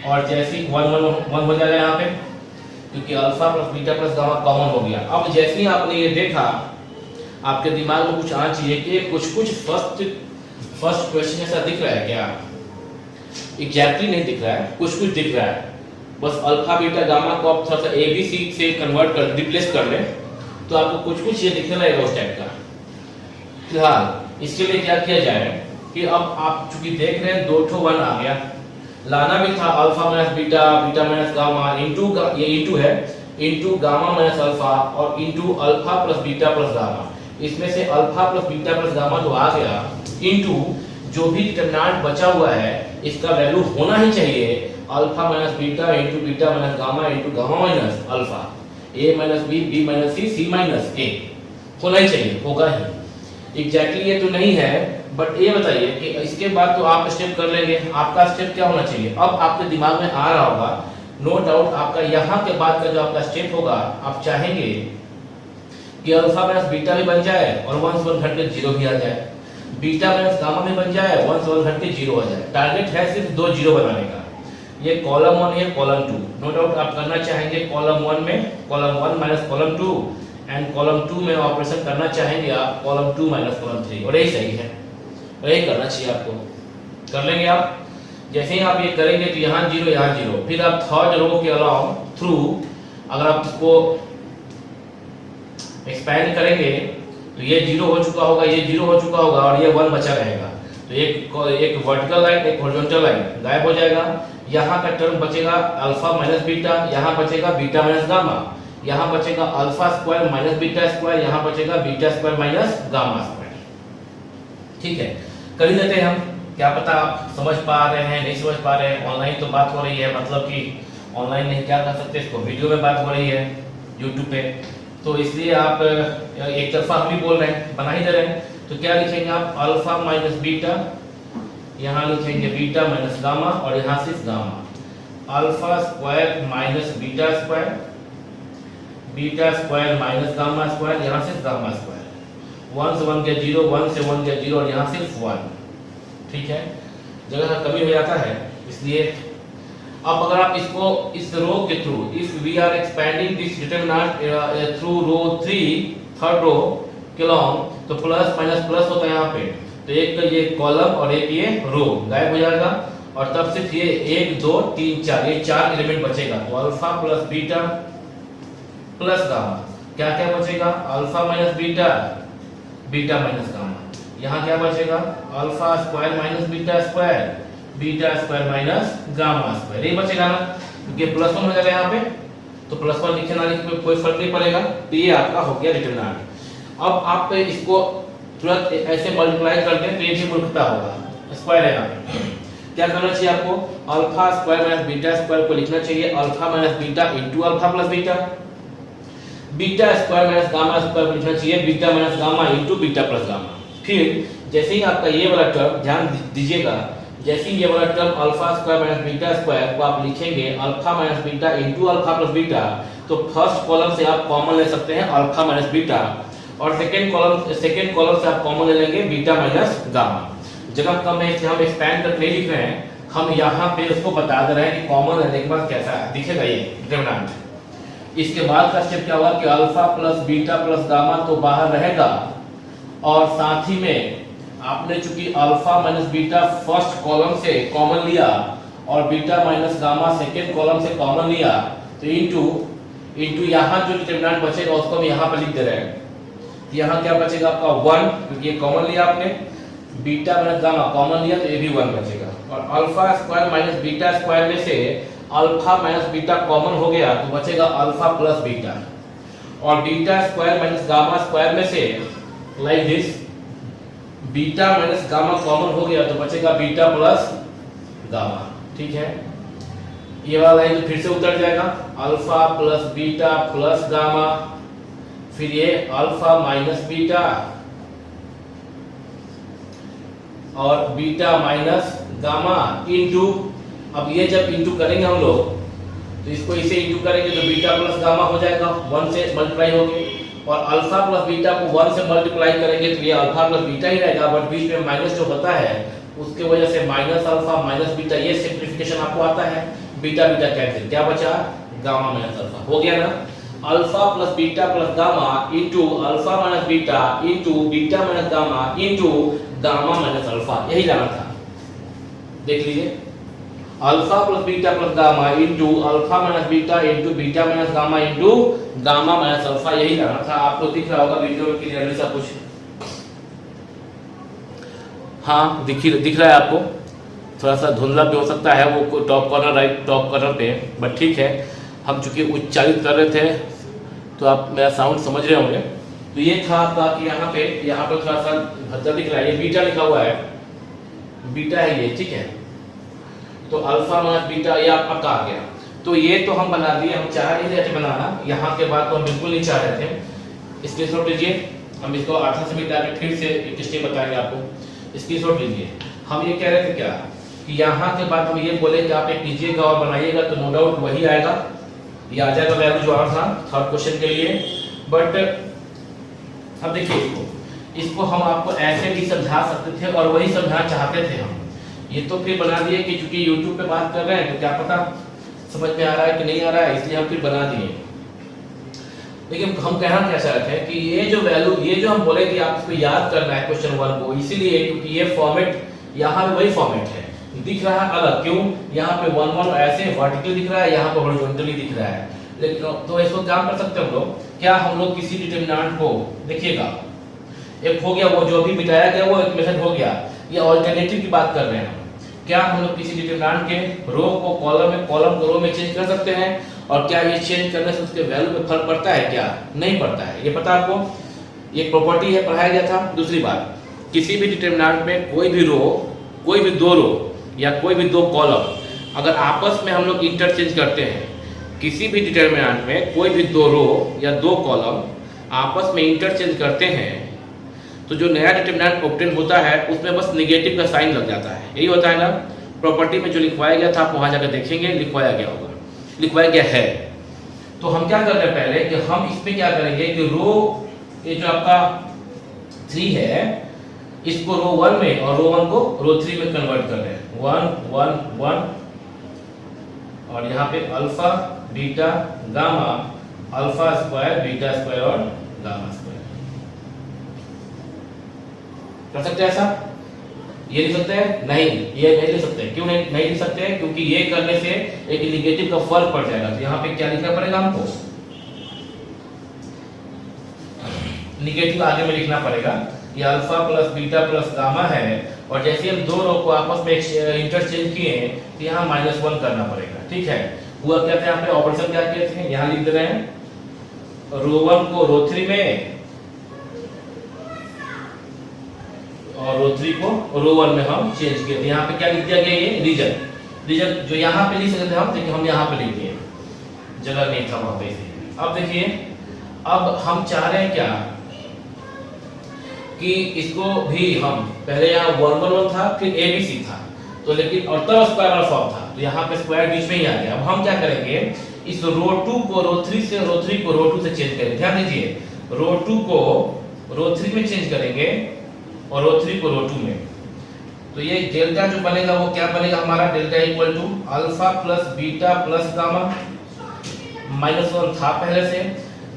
और जैसे 1 1 1 हो जाएगा यहाँ पे, क्योंकि alpha plus beta plus gamma common हो गया। अब जैसे ही आपने ये देखा, आपके दिमाग में कुछ आना चाहिए कि कुछ फर्स्ट क्वेश्चन ऐसा दिख रहा है क्या, एग्जैक्टली नहीं दिख रहा है, कुछ दिख रहा है, बस अल्फा बीटा गामा को आप थोड़ा सा ABC से कन्वर्ट कर, रिप्लेस कर लें, तो आपको कुछ ये दिखने लगेगा उस टाइप का। फिलहाल इसके लिए क्या किया जाए कि अब आप चूंकि देख रहे हैं 2 ठो 1 आ गया, लाना भी था alpha minus beta, beta minus gamma, into ये इंटू है, इंटू गामा माइनस अल्फा, और into alpha plus beta plus gamma. इसमें से alpha plus beta plus gamma जो आ गया, इंटू जो भी डिटरमिनेंट बचा हुआ है, इसका वैल्यू होना ही चाहिए alpha minus beta into beta minus gamma into gamma minus alpha, A minus B, B minus C, C minus A होना ही चाहिए, होगा ही। एग्जैक्टली ये तो नहीं है, बट ये बताइए कि इसके बाद तो आप स्टेप कर लेंगे, आपका स्टेप क्या होना चाहिए। अब आपके दिमाग में आ रहा होगा नो डाउट, आपका यहाँ के बाद का जो आपका स्टेप होगा, आप चाहेंगे कि अल्फा माइनस बीटा भी बन जाए और 1 से 1 घट के 0 भी आ जाए, बीटा माइनस गामा भी बन जाए, 1 से 1 घट के 0 आ जाए। टारगेट है सिर्फ 2 0 बनाने का। ये कॉलम 1 है, कॉलम 2, नो डाउट आप करना चाहेंगे कॉलम 1 में column 1 minus column 2 and column 2 में ऑपरेशन करना चाहेंगे आप कॉलम 2 माइनस कॉलम 3, और यही सही है, यही करना चाहिए आपको। कर लेंगे आप। जैसे ही आप ये करेंगे तो यहाँ 0 यहाँ 0, फिर आप थर्ड रो के अलाउंग थ्रू अगर आप इसको एक्सपैंड करेंगे तो ये 0 हो चुका होगा, ये 0 हो चुका होगा और ये 1 बचा रहेगा। तो एक वर्टिकल लाइन एक हॉरिजॉन्टल लाइन गायब हो जाएगा। यहाँ का टर्म बचेगा अल्फा माइनस बीटा, यहाँ बचेगा बीटा माइनस गामा, यहाँ बचेगा alpha square minus beta square, यहाँ बचेगा beta square minus gamma square. ठीक है, कर ही देते हैं हम। क्या पता आप समझ पा रहे हैं, नहीं समझ पा रहे हैं। ऑनलाइन तो बात हो रही है, मतलब कि ऑनलाइन नहीं क्या कर सकते, इसको वीडियो में बात हो रही है यूट्यूब पे, तो इसलिए आप एक तरफा हम भी बोल रहे हैं, बना ही दे रहे हैं। तो क्या लिखेंगे आप अल्फा माइनस बीटा, यहाँ लिखेंगे बीटा माइनस गामा और यहाँ सिर्फ gamma, alpha square minus beta square, beta square minus gamma square, यहाँ सिर्फ गामा स्क्वायर, 1 से 1 गया 0, 1 से 1 गया 0 और यहाँ सिर्फ 1। ठीक है, जगह का कमी हो जाता है इसलिए। अब अगर आप इसको इस रो के थ्रू, if we are expanding this determinant through row 3 third row के लॉन्ग, तो प्लस माइनस प्लस होता है यहाँ पे, तो एक तो ये कॉलम और एक ये रो गायब हो जाएगा और तब सिर्फ ये 1 2 3 4 ये 4 एलिमेंट बचेगा। तो alpha plus beta plus gamma, क्या क्या बचेगा alpha minus beta, beta minus gamma, यहाँ क्या बचेगा alpha square minus beta square, beta square minus gamma square, ये बचेगा ना, क्योंकि प्लस 1 हो जाएगा यहाँ पे, तो प्लस 1 लिखे ना लिखे कोई फर्क नहीं पड़ेगा। तो ये आपका हो गया डिटरमिनेंट। अब आप इसको तुरंत ऐसे मल्टीप्लाई कर दें तो ये भी मूर्खता होगा, स्क्वायर है यहाँ पे। क्या करना चाहिए आपको, alpha square minus beta square को लिखना चाहिए alpha minus beta into alpha plus beta, beta square minus gamma square को लिखना चाहिए beta minus gamma into beta plus gamma. फिर जैसे ही आपका ये वाला टर्म, ध्यान दीजिएगा, जैसे ही ये वाला term alpha square minus beta square को आप लिखेंगे alpha minus beta into alpha plus beta, तो फर्स्ट कॉलम से आप कॉमन ले सकते हैं अल्फा माइनस बीटा और सेकंड कॉलम से आप कॉमन ले लेंगे बीटा माइनस गामा। जगह कम है इसलिए हम एक्सपैंड करके नहीं लिख रहे हैं, हम यहाँ पे उसको बता दे रहे हैं कि कॉमन लेने के बाद कैसा दिखेगा ये डिटरमिनेंट। इसके बाद का स्टेप क्या हुआ कि alpha plus beta plus gamma तो बाहर रहेगा और साथ ही में आपने चूंकि alpha minus beta first column से कॉमन लिया और beta minus gamma second column से कॉमन लिया, तो इंटू यहाँ जो डिटरमिनेंट बचेगा उसको हम यहाँ पे लिख दे रहे हैं। यहाँ क्या बचेगा आपका 1, क्योंकि ये कॉमन लिया आपने, बीटा माइनस गामा कॉमन लिया तो ये भी 1 बचेगा। और alpha square minus beta square में से अल्फा माइनस बीटा कॉमन हो गया तो बचेगा अल्फा प्लस बीटा, और beta square minus gamma square में से like this beta minus gamma common हो गया तो बचेगा बीटा प्लस गामा। ठीक है, ये वाला लाइन तो फिर से उतर जाएगा alpha plus beta plus gamma, फिर ये अल्फा माइनस बीटा और बीटा माइनस गामा इंटू, अब ये जब इंटू करेंगे हम लोग तो इसको इसे इंटू करेंगे तो बीटा प्लस गामा हो जाएगा, 1 से मल्टीप्लाई होके, और अल्फा प्लस बीटा को 1 से मल्टीप्लाई करेंगे तो ये अल्फा प्लस बीटा ही रहेगा, बट बीच में माइनस जो होता है उसके वजह से माइनस अल्फा माइनस बीटा, ये सिंप्लीफिकेशन आपको आता है, बीटा बीटा कैंसिल, क्या बचा गामा माइनस अल्फा, हो गया ना। Alpha plus beta plus gamma into alpha minus beta into beta minus gamma into gamma minus alpha, यही लाना था। देख लीजिए alpha plus beta plus gamma into alpha minus beta into beta minus gamma into gamma minus alpha, यही लाना था। आपको दिख रहा होगा वीडियो में क्लियरली सब कुछ, हाँ दिख रहा है आपको, थोड़ा सा धुंधला भी हो सकता है वो top corner, right top corner पे, बट ठीक है, हम चूंकि उच्चारित कर रहे थे तो आप मेरा साउंड समझ रहे होंगे। तो ये था आपका कि यहाँ पे थोड़ा सा भद्दा दिख रहा है, ये बीटा लिखा हुआ है, बीटा है ये, ठीक है। तो अल्फा माइनस बीटा ये आपका पक्का आ गया। तो ये तो हम बना दिए, हम चाह नहीं रहे थे बनाना, यहाँ के बाद तो हम बिल्कुल नहीं चाह रहे थे। स्क्रीनशॉट लीजिए, हम इसको आधा से मिटा के फिर से एक स्टेप बताएंगे आपको। स्क्रीनशॉट लीजिए। हम ये कह रहे थे क्या कि यहाँ के बाद हम ये बोले कि आप एक कीजिएगा और बनाइएगा तो नो डाउट वही आएगा, ये आ जाएगा वैल्यू जो आ था थर्ड क्वेश्चन के लिए। बट अब देखिए इसको हम आपको ऐसे भी समझा सकते थे और वही समझाना चाहते थे हम। ये तो फिर बना दिए कि चूंकि YouTube पे बात कर रहे हैं तो क्या पता समझ में आ रहा है कि नहीं आ रहा है, इसलिए हम फिर बना दिए। लेकिन हम कहना क्या चाहते हैं कि ये जो वैल्यू, ये जो हम बोले कि आप इसको याद करना है क्वेश्चन 1 को, इसीलिए क्योंकि ये फॉर्मेट यहाँ पे वही फॉर्मेट है, दिख रहा है अलग। क्यों? यहाँ पे 1 1 ऐसे वर्टिकली दिख रहा है, यहाँ पे हॉरिजॉन्टली दिख रहा है। लेकिन तो इसको क्या कर सकते हैं हम लोग, क्या हम लोग किसी डिटरमिनेंट को देखिएगा, एक हो गया वो जो भी बिठाया गया वो एक मेथड हो गया, ये अल्टरनेटिव की बात कर रहे हैं हम। क्या हम लोग किसी डिटरमिनेंट के रो को कॉलम में, कॉलम को रो में चेंज कर सकते हैं? और क्या ये चेंज करने से उसके वैल्यू पे फर्क पड़ता है? क्या नहीं पड़ता है, ये पता आपको, ये प्रॉपर्टी है, पढ़ाया गया था। दूसरी बात, किसी भी डिटरमिनेंट में कोई भी रो, कोई भी दो रो या कोई भी दो कॉलम अगर आपस में हम लोग इंटरचेंज करते हैं, किसी भी डिटरमिनेंट में कोई भी दो रो या दो कॉलम आपस में इंटरचेंज करते हैं तो जो नया डिटरमिनेंट ऑब्टेन होता है उसमें बस नेगेटिव का साइन लग जाता है। यही होता है ना, प्रॉपर्टी में जो लिखवाया गया था आप वहां जाकर देखेंगे, लिखवाया गया होगा, लिखवाया गया है। तो हम क्या कर रहे हैं पहले कि हम इसमें क्या करेंगे कि रो, ये जो आपका 3 है इसको रो 1 में और रो 1 को रो 3 में कन्वर्ट कर रहे हैं। 1 1 1 और यहाँ पे alpha beta gamma, alpha square beta square और गामा स्क्वायर। कर सकते हैं ऐसा? ये लिख सकते हैं? नहीं, ये नहीं लिख सकते। क्यों नहीं लिख सकते? क्योंकि ये करने से एक नेगेटिव का फर्क पड़ जाएगा। तो यहाँ पे क्या लिखना पड़ेगा हमको? नेगेटिव आगे में लिखना पड़ेगा। ये alpha plus beta plus gamma है और जैसे हम दो रो को आपस में इंटरचेंज किए तो यहाँ -1 करना पड़ेगा। ठीक है, हुआ क्या था, यहाँ पे ऑपरेशन क्या किए थे, यहाँ लिख दे रहे हैं रो 1 को रो 3 में और रो 3 को रो 1 में हम चेंज किए थे। यहाँ पे क्या लिख दिया गया, ये रीजन जो यहाँ पे लिख सकते थे हम, लेकिन हम यहाँ पे लिख दिए, जगह नहीं था वहां पे। अब देखिए, अब हम चाह रहे हैं क्या कि इसको भी हम पहले यहाँ 1 1 1 था, फिर ABC था, तो लेकिन और तब स्क्वायर वाला फॉर्म था, तो यहाँ पे स्क्वायर बीच में ही आ गया। अब हम क्या करेंगे, इस रो 2 को रो 3 से, रो 3 को रो 2 से चेंज करेंगे। ध्यान दीजिए, रो 2 को रो 3 में चेंज करेंगे और रो 3 को रो 2 में। तो ये डेल्टा जो बनेगा वो क्या बनेगा हमारा, delta equal to alpha plus beta plus gamma, -1 था पहले से।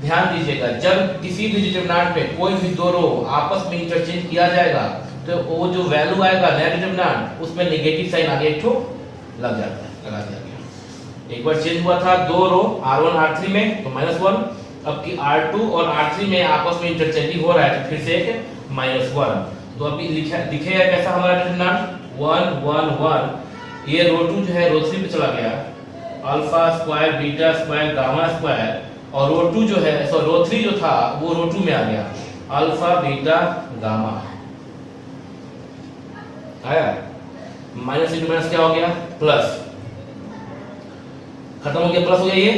ध्यान दीजिएगा, जब किसी भी डिटरमिनेंट में कोई भी दो रो आपस में इंटरचेंज किया जाएगा तो वो जो वैल्यू आएगा नया डिटरमिनेंट, उसमें नेगेटिव साइन आगे एक ठो लग जाता है, लगा दिया गया। एक बार चेंज हुआ था दो रो R1 R3 में तो -1, अब की R2 और R3 में आपस में इंटरचेंजिंग हो रहा है तो फिर से एक -1। तो अभी दिखेगा कैसा हमारा डिटरमिनेंट 1 1 1। ये रो 2 जो है रो 3 पे चला गया, alpha square beta square gamma square, और रो 2 जो है, सो रो 3 जो था वो रो 2 में आ गया, अल्फा बीटा गामा आया। माइनस इंटू माइनस क्या हो गया, प्लस, खत्म हो गया, प्लस हो गया। ये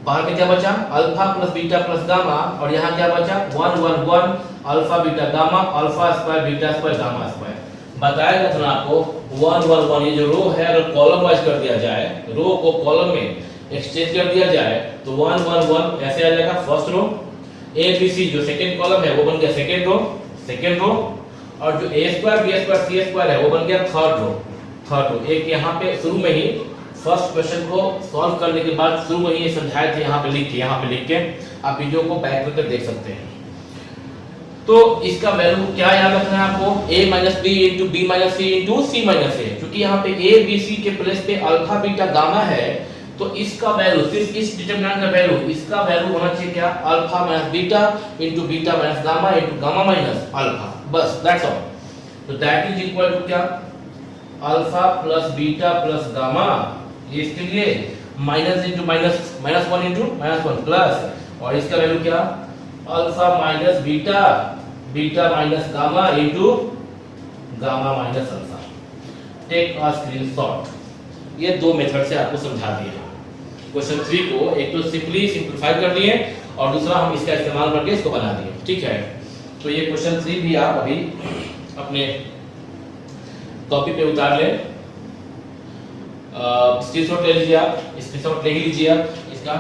बाहर में क्या बचा, alpha plus beta plus gamma, और यहाँ क्या बचा 1 1 1 alpha beta gamma, alpha square beta square gamma square. बताया गया था आपको 1 1 1, ये जो रो है अगर कॉलम वाइज कर दिया जाए, रो को कॉलम में एक्सचेंज कर दिया जाए तो 1 1 1 ऐसे आ जाएगा फर्स्ट रो, ABC जो सेकंड कॉलम है वो बन गया सेकंड रो, और जो A square B square C square है वो बन गया थर्ड रो। एक यहाँ पे शुरू में ही फर्स्ट क्वेश्चन को सॉल्व करने के बाद शुरू में ही समझाए थे, यहाँ पे लिख के आप वीडियो को बैक करके देख सकते हैं। तो इसका वैल्यू क्या याद रखना है आपको, a - b * b - c * c - a। क्योंकि यहाँ पे a b c के प्लेस पे अल्फा बीटा गामा है तो इसका वैल्यू, सिर्फ इस डिटरमिनेंट का वैल्यू, इसका वैल्यू होना चाहिए क्या, alpha - beta * beta - gamma * gamma - alpha, बस दैट्स ऑल। तो दैट इज इक्वल टू क्या, alpha plus beta plus gamma, ये इसके लिए minus into minus, -1 into -1 plus, और इसका वैल्यू क्या, alpha minus beta, beta minus gamma into gamma minus alpha. Take a screenshot. ये दो मेथड से आपको समझा दिए। क्वेश्चन 3 को एक तो सिंपली सिंप्लीफाई कर दिए और दूसरा हम इसका इस्तेमाल करके इसको बना दिए। ठीक है, तो ये क्वेश्चन 3 भी आप अभी अपने कॉपी पे उतार लें, स्क्रीनशॉट ले लीजिए, आप स्क्रीनशॉट ले ही लीजिए आप इसका।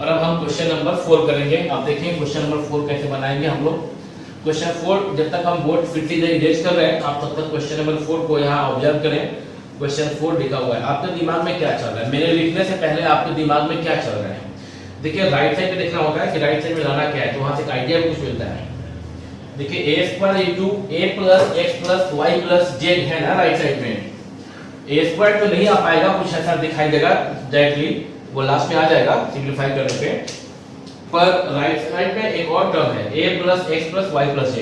और अब हम क्वेश्चन नंबर 4 करेंगे। आप देखें क्वेश्चन नंबर 4 कैसे बनाएंगे हम लोग। क्वेश्चन 4 जब तक हम बोर्ड फिर से इरेज कर रहे हैं आप तब तक क्वेश्चन नंबर 4 को यहाँ ऑब्जर्व करें। क्वेश्चन 4 लिखा हुआ है, आपके दिमाग में क्या चल रहा है, मेरे लिखने से पहले आपके दिमाग में क्या चल रहा है। देखिए राइट साइड पे देखना होता है कि राइट साइड में लाना क्या है, तो वहां से एक आइडिया कुछ मिलता है। देखिए a square into a plus x plus y plus z है ना राइट साइड में। a स्क्वायर तो नहीं आ पाएगा, कुछ ऐसा दिखाई देगा डायरेक्टली, वो लास्ट में आ जाएगा सिंपलीफाई करने पे। पर राइट साइड में एक और टर्म है a plus x plus y plus z,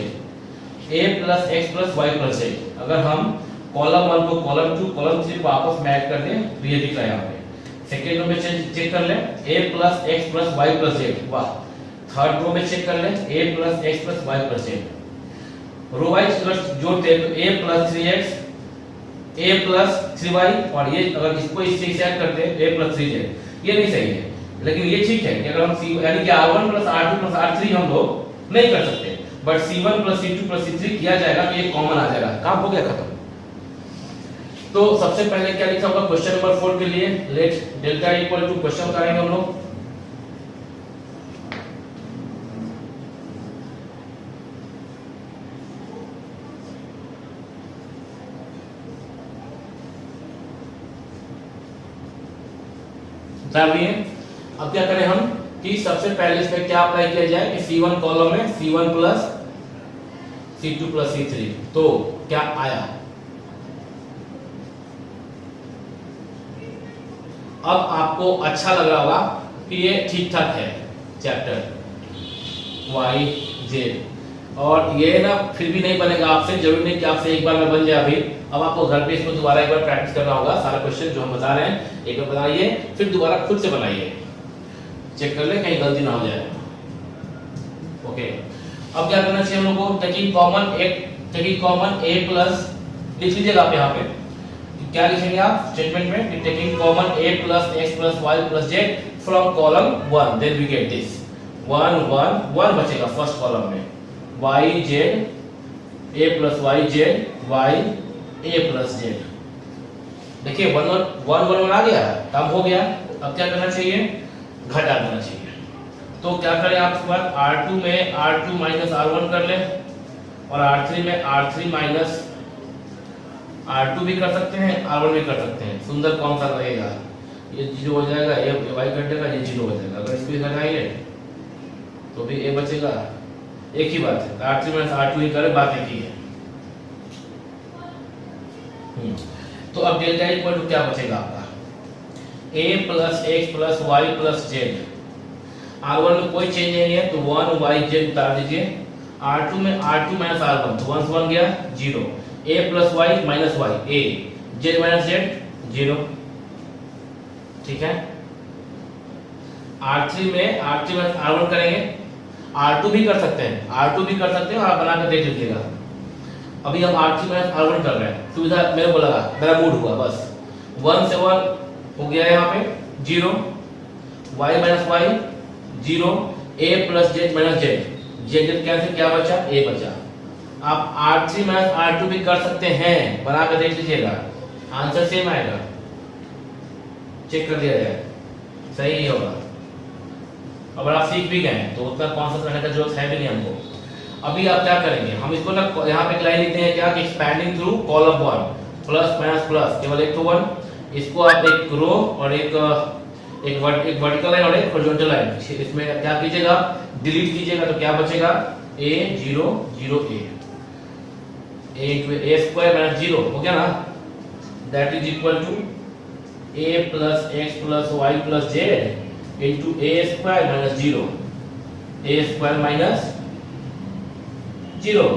a plus x plus y plus z। अगर हम कॉलम 1 को कॉलम 2 कॉलम 3 को आपस में ऐड कर दें तो ये दिख रहा है यहाँ पे। सेकेंड रो में चेक कर लें a plus x plus y plus z, वाह। थर्ड रो में चेक कर लें a plus x plus y plus z। Row wise अगर जोड़ते हैं तो a plus 3x a plus 3y, और ये अगर इसको इससे ऐड करते हैं a प्लस 3z, ये नहीं सही है। लेकिन ये ठीक है कि अगर हम यानी कि r1 plus r2 plus r3 हम लोग नहीं कर सकते, but c1 plus c2 plus c3 किया जाएगा तो ये कॉमन आ जाएगा, काम हो गया खत्म। तो सबसे पहले क्या लिखा होगा क्वेश्चन नंबर 4 के लिए, let delta equal to question उतारेंगे हम लोग। उतार दिए। अब क्या करें हम कि सबसे पहले इसमें क्या अप्लाई किया जाए कि c1 कॉलम में c1 plus c2 plus c3, तो क्या आया। अब आपको अच्छा लग रहा होगा कि ये ठीक ठाक है चैप्टर y z, और ये ना फिर भी नहीं बनेगा आपसे, जरूरी नहीं कि आपसे एक बार में बन जाए। अभी अब आपको घर पे इसको दोबारा एक बार प्रैक्टिस करना होगा। सारा क्वेश्चन जो हम बता रहे हैं एक बार बनाइए, फिर दोबारा खुद से बनाइए, चेक कर ले कहीं गलती ना हो जाए। ओके, अब क्या करना चाहिए हम लोगों को, टेकिंग कॉमन a प्लस, लिख लीजिएगा आप यहाँ पे क्या लिखेंगे आप स्टेटमेंट में कि taking common a plus x plus y plus z from column 1, then we get this 1 1 1 बचेगा फर्स्ट कॉलम में, y z a plus y z y a plus z। देखिए 1 1 आ गया, काम हो गया। अब क्या करना चाहिए, घटा देना चाहिए। तो क्या करें आप इसके बाद r2 में r2 माइनस r1 कर लें, और r3 में r3 माइनस r2 भी कर सकते हैं, r1 भी कर सकते हैं। सुंदर कौन सा रहेगा, ये 0 हो जाएगा, ये y घटेगा, ये 0 हो जाएगा। अगर इसको घटाएंगे तो भी a बचेगा, एक ही बात है, r3 माइनस r2 ही करें, बात एक ही है। तो अब डेल्टा इक्वल टू क्या बचेगा आपका, a plus x plus y plus z। r1 में कोई चेंज नहीं है तो 1 y z उतार दीजिए। r2 में r2 माइनस r1 तो 1 से 1 गया 0, a plus y minus y a, z minus z 0। ठीक है, r3 में r3 माइनस r1 करेंगे, r2 भी कर सकते हैं, r2 भी कर सकते हैं, और आप बनाकर देख लीजिएगा। अभी हम r3 माइनस r1 कर रहे हैं, सुविधा मेरे को लगा, मेरा मूड हुआ, बस 1 से 1 हो गया यहाँ पे 0, y minus y 0, a plus z minus z, z cancel, क्या बचा a बचा। आप r3 माइनस r2 भी कर सकते हैं, बना कर देख लीजिएगा, आंसर सेम आएगा, चेक कर लिया जाए, सही ही होगा। अगर आप सीख भी गए तो उतना कॉन्सेप्ट रहने का जरूरत है भी नहीं हमको। अभी आप क्या करेंगे, हम इसको ना यहाँ पे लाइन लिखते हैं क्या कि expanding through column 1 plus minus plus, केवल एक तो 1, इसको आप एक रो और एक वर्टिकल लाइन और एक हॉरिजॉन्टल लाइन, इसमें क्या कीजिएगा, डिलीट कीजिएगा, तो क्या बचेगा a 0 0 a स्क्वायर माइनस 0 हो गया ना, that is equal to a plus x plus y plus z into a square minus 0, a square minus 0,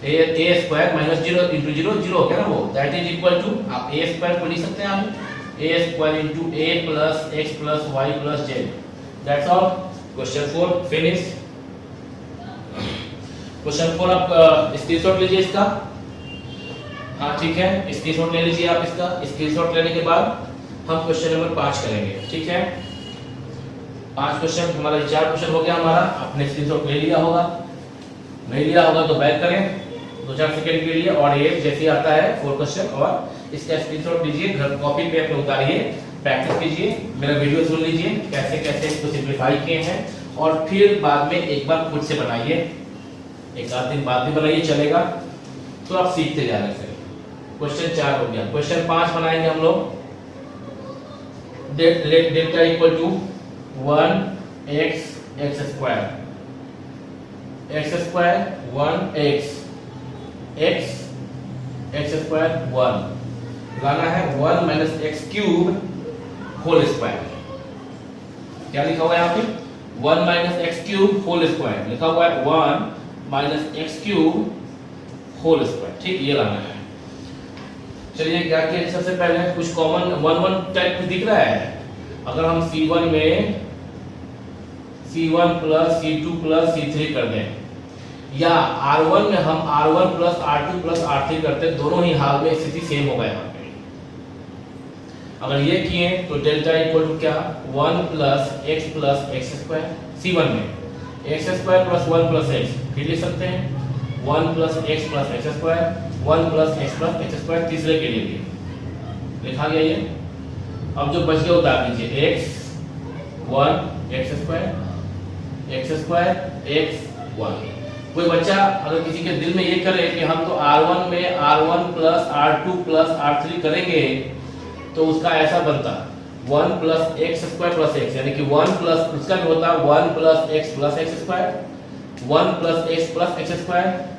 a square minus 0 into 0 0 हो गया ना वो, दैट इज इक्वल टू, आप a स्क्वायर को लिख सकते हैं आप a square into a plus x plus y plus z। That's all, question 4 finish. Question 4 आप स्क्रीनशॉट लीजिए इसका। हाँ ठीक है, स्क्रीनशॉट ले लीजिए आप इसका। स्क्रीनशॉट लेने के बाद हम क्वेश्चन नंबर 5 करेंगे, ठीक है। 5 क्वेश्चन हमारा 4 क्वेश्चन हो गया हमारा। आपने स्क्रीनशॉट ले लिया होगा, नहीं लिया होगा तो बैक करें 2-4 सेकंड के लिए, और ये जैसे आता है 4 क्वेश्चन और इसका स्क्रीनशॉट लीजिए, घर कॉपी पे अपने उतारिए, प्रैक्टिस कीजिए, मेरा वीडियो सुन लीजिए कैसे कैसे इसको सिंप्लीफाई किए हैं, और फिर बाद में एक बार खुद से बनाइए, एक आध दिन बाद भी बनाइए चलेगा, तो आप सीखते जा रहे हैं। क्वेश्चन 4 हो गया। क्वेश्चन 5 बनाएंगे हम लोग। Let delta equal to 1x x square, x square 1x x x square 1 लाना है 1 minus x cube whole square. क्या लिखा हुआ है यहाँ पे 1 minus x cube whole square लिखा हुआ है, 1 minus x cube whole square, ठीक ये लाना है। चलिए क्या किया, सबसे पहले कुछ कॉमन 1 टाइप दिख रहा है। अगर हम C1 में C1 plus C2 plus C3 कर दें, या R1 में हम R1 plus R2 plus R3 करते हैं, दोनों ही हाल में स्थिति सेम होगा यहाँ पे। अगर ये किए तो डेल्टा इक्वल टू क्या 1 प्लस एक्स स्क्वायर, C1 में x square plus 1 plus x, फिर लिख सकते हैं 1 plus x square, 1 plus x square, तीसरे के लिए भी लिखा गया ये। अब जो बच गया उतार लीजिए, x 1 एक्स स्क्वायर x 1। कोई बच्चा अगर किसी के दिल में ये करे कि हम तो R1 में R1 plus R2 plus R3 करेंगे, तो उसका ऐसा बनता 1 plus x square plus x, यानी कि 1 प्लस उसका भी होता 1 plus x square, 1 plus x square.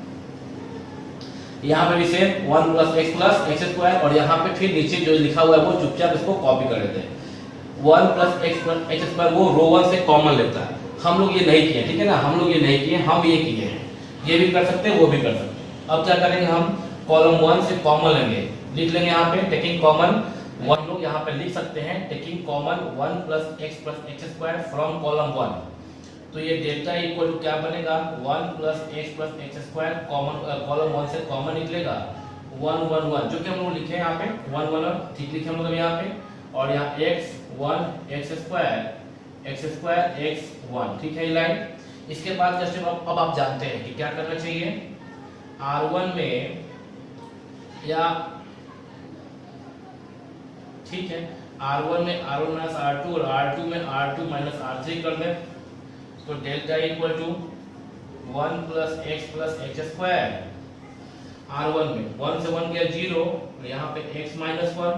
यहाँ पे भी सेम 1 प्लस एक्स स्क्वायर, और यहाँ पे फिर नीचे जो लिखा हुआ है वो चुपचाप इसको कॉपी कर लेते हैं। 1 प्लस एक्स स्क्वायर वो रो 1 से कॉमन लेता है। हम लोग ये नहीं किए, ठीक है ना, हम लोग ये नहीं किए, हम ये किए हैं। ये भी कर सकते हैं, वो भी कर सकते हैं। अब क्या करेंगे, हम कॉलम 1 से कॉमन लेंगे, लिख लेंगे यहाँ पे टेकिंग कॉमन 1। लोग यहाँ पे लिख सकते हैं taking common 1 plus x square from column 1। तो ये डेल्टा इक्वल टू क्या बनेगा 1 plus x square, common column 1 से कॉमन निकलेगा 1 1 1, जो कि हम लोग लिखे हैं यहाँ पे 1 1 1, ठीक लिखे हम लोग यहाँ पे। और यहाँ x 1 एक्स स्क्वायर x 1, ठीक है ये लाइन। इसके बाद जस्ट अब आप जानते हैं कि क्या करना चाहिए, R1 में या ठीक है R1 में R1 माइनस R2 और R2 में R2 माइनस R3 कर दें, तो delta equal to 1 plus x square. R1 में 1 से 1 गया 0, और यहाँ पे x minus 1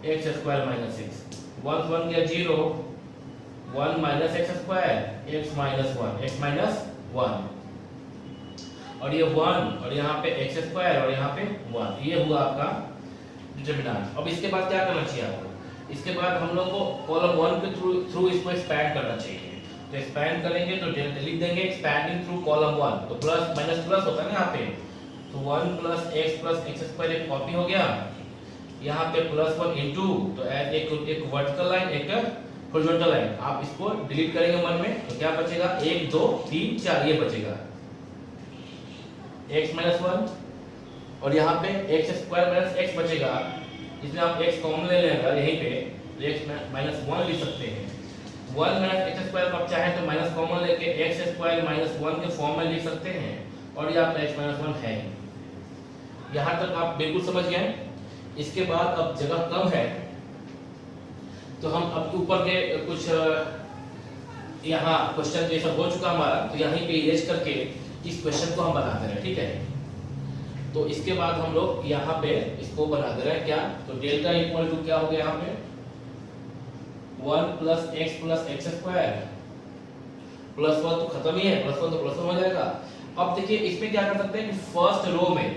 x square minus x, 1 से 1 गया 0, 1 minus x square x minus 1, और ये 1 और यहाँ पे एक्स स्क्वायर और यहाँ पे 1, ये हुआ आपका डिटरमिनेंट। अब इसके बाद क्या करना चाहिए आपको, इसके बाद हम लोग को कॉलम 1 के थ्रू इसको एक्सपैंड करना चाहिए। तो एक्सपैंड करेंगे तो लिख देंगे एक्सपैंडिंग थ्रू कॉलम 1, तो प्लस माइनस प्लस होता है ना यहाँ पे, तो 1 प्लस एक्स स्क्वायर एक कॉपी हो गया, यहाँ पे प्लस 1 इनटू, तो एक वर्टिकल लाइन एक हॉरिजॉन्टल लाइन, आप इसको डिलीट करेंगे मन में, तो क्या बचेगा 1 2 3 4, ये बचेगा x माइनस 1, और यहाँ पे एक्स स्क्वायर माइनस एक्स बचेगा, इसमें आप x कॉमन ले लेंगे यहीं पे, तो x माइनस 1 लिख सकते हैं। 1 माइनस एक्स स्क्वायर आप चाहें तो माइनस कॉमन लेके एक्स स्क्वायर माइनस 1 के फॉर्म में लिख सकते हैं, और ये आपका x माइनस 1 है। यहाँ तक आप बिल्कुल समझ गए। इसके बाद अब जगह कम है, तो हम अब ऊपर के कुछ यहाँ क्वेश्चन ये सब हो चुका हमारा, तो यहीं पे इरेज करके इस क्वेश्चन को हम बनाते रहे, ठीक है। तो इसके बाद हम लोग यहाँ पे इसको बना दे रहे हैं क्या, तो डेल्टा इक्वल टू क्या हो गया यहाँ पे 1 प्लस एक्स स्क्वायर, प्लस 1 तो खत्म ही है, प्लस 1 तो प्लस 1 हो जाएगा। अब देखिए इसमें क्या कर सकते हैं कि फर्स्ट रो में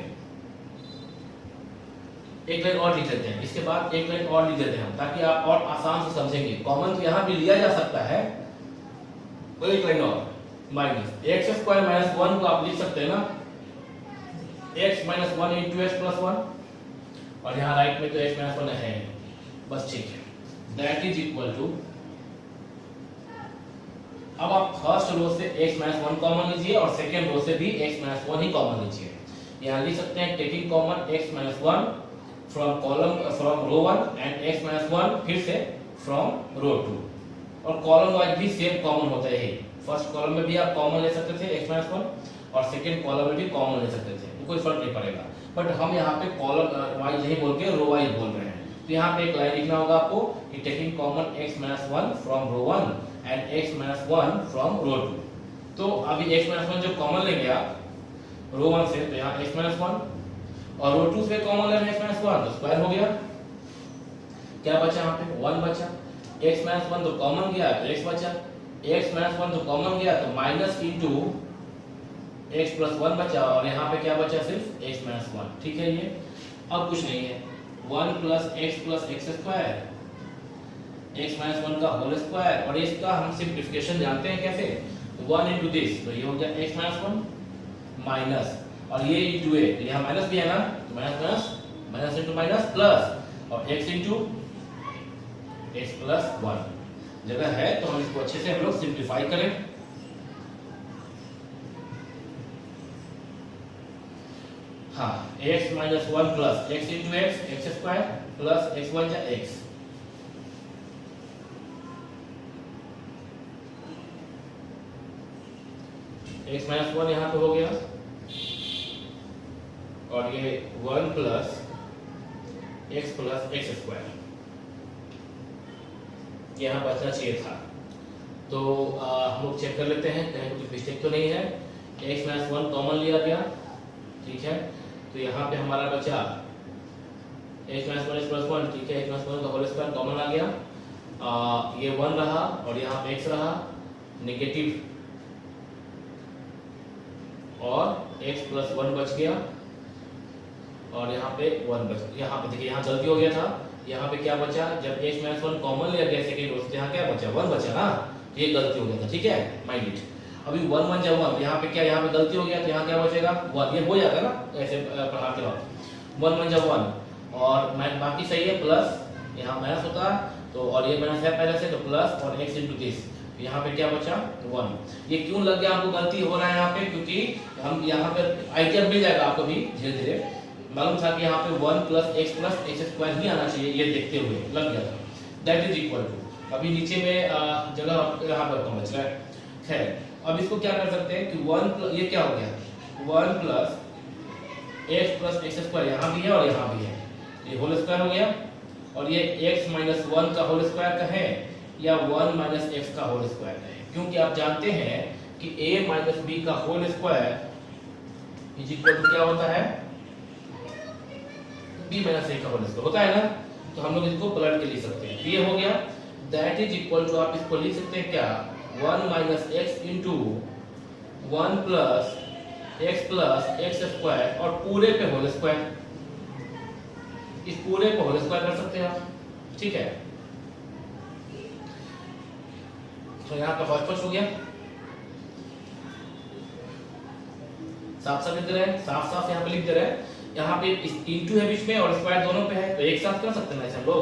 एक लाइन और लिख देते हैं, इसके बाद एक लाइन और लिख देते हैं, ताकि आप और आसान से समझेंगे। कॉमन तो यहाँ भी लिया जा सकता है, तो एक लाइन और माइनस एक्स स्क्वायर माइनस 1 को आप लिख सकते हैं ना x minus 1 into x plus 1, और यहाँ राइट में तो x माइनस 1 है, बस ठीक है। दैट इज इक्वल टू, अब आप फर्स्ट रो से x माइनस 1 कॉमन लीजिए और सेकेंड रो से भी x माइनस 1 ही कॉमन लीजिए। यहाँ लिख सकते हैं taking common x minus one from row one and x minus one फिर से फ्रॉम रो टू, और कॉलम वाइज भी सेम कॉमन होता है। फर्स्ट कॉलम में भी आप कॉमन ले सकते थे x माइनस वन, और सेकेंड कॉलम में भी कॉमन ले सकते थे, तो कोई फर्क नहीं पड़ेगा। बट हम यहाँ पे कॉलम वाइज नहीं बोल के रो वाइज बोल रहे हैं, तो यहाँ पे एक लाइन लिखना होगा आपको कि taking common x minus one from row one and x minus one from row two. तो अभी x माइनस वन जो कॉमन लेंगे आप रो वन से, तो यहाँ x माइनस वन, और रो टू से कॉमन ले रहे हैं x माइनस वन, तो स्क्वायर हो गया। क्या बचा यहाँ पे? वन बचा। x माइनस वन तो कॉमन गया तो x बचा, x माइनस वन तो कॉमन गया तो minus into x plus one बचा, और यहाँ पे क्या बचा? सिर्फ x माइनस वन। ठीक है, ये अब कुछ नहीं है, one plus x square, x minus one का होल स्क्वायर, और इसका हम सिंप्लीफिकेशन जानते हैं कैसे? वन इंटू दिस, तो ये हो गया x माइनस वन माइनस, और ये इंटू ए, तो यहाँ माइनस भी है ना, तो minus minus minus into minus plus, और x into x plus one जगह है, तो हम इसको अच्छे से हम लोग सिंप्लीफाई करें। हाँ, x minus one plus x into x square plus x one जा x, x माइनस वन यहाँ पे हो गया, और ये वन प्लस x स्क्वायर यहाँ बचना चाहिए था। तो हम लोग चेक कर लेते हैं कहीं कुछ मिस्टेक तो नहीं है। x माइनस वन कॉमन लिया गया, ठीक है, तो यहाँ पे हमारा बचा x minus one plus one, ठीक है, x माइनस वन का होल स्क्वायर कॉमन आ गया, ये वन रहा, और यहाँ पे x रहा नेगेटिव, और x प्लस वन बच गया, और यहाँ पे वन बच, यहाँ पे देखिए यहाँ गलती हो गया था, यहाँ पे क्या बचा? जब x माइनस वन कॉमन लिया गया सेकेंड रो से, यहाँ क्या बचा? वन बचा ना, ये गलती हो गया था। ठीक है, माइंड इट। अभी वन वन जब वन, यहाँ पे क्या? यहाँ पे गलती हो गया, तो यहाँ क्या बचेगा? वन, ये हो जाता है ना ऐसे पढ़ाते वक्त, वन वन जब वन, और बाकी सही है, प्लस यहाँ माइनस होता, तो और ये माइनस है पहले से, तो प्लस और x इंटू दिस, यहाँ पे क्या बचा? वन। ये क्यों लग गया आपको गलती हो रहा है यहाँ पे? क्योंकि हम यहाँ पे आइडिया मिल जाएगा आपको भी धीरे धीरे, मालूम था कि यहाँ पे वन प्लस एक्स स्क्वायर ही आना चाहिए, ये देखते हुए लग गया था, दैट इज इक्वल टू, अभी नीचे में जगह यहाँ पर कम बच रहा है। खैर, अब इसको क्या कर सकते हैं कि वन, ये क्या हो गया? वन प्लस एक्स स्क्वायर यहाँ भी है और यहाँ भी है, ये होल स्क्वायर हो गया, और ये x माइनस वन का होल स्क्वायर का है या वन माइनस एक्स का होल स्क्वायर का है, क्योंकि आप जानते हैं कि a माइनस बी का whole square is equal to क्या होता है? b माइनस a का होल स्क्वायर होता है ना, तो हम लोग इसको पलट के लिख सकते हैं, ये हो गया, दैट इज इक्वल टू, आप इसको लिख सकते हैं क्या? One minus x into one plus x square, और पूरे पे होल स्क्वायर, इस पूरे को होल स्क्वायर कर सकते हैं आप। ठीक है, तो यहाँ पे फर्स्ट हो गया, साफ साफ लिख दे रहे हैं, साफ साफ यहाँ पे लिख दे रहे हैं, यहाँ पे इंटू है बीच में और स्क्वायर दोनों पे है, तो एक साथ कर सकते हैं ऐसे हम लोग,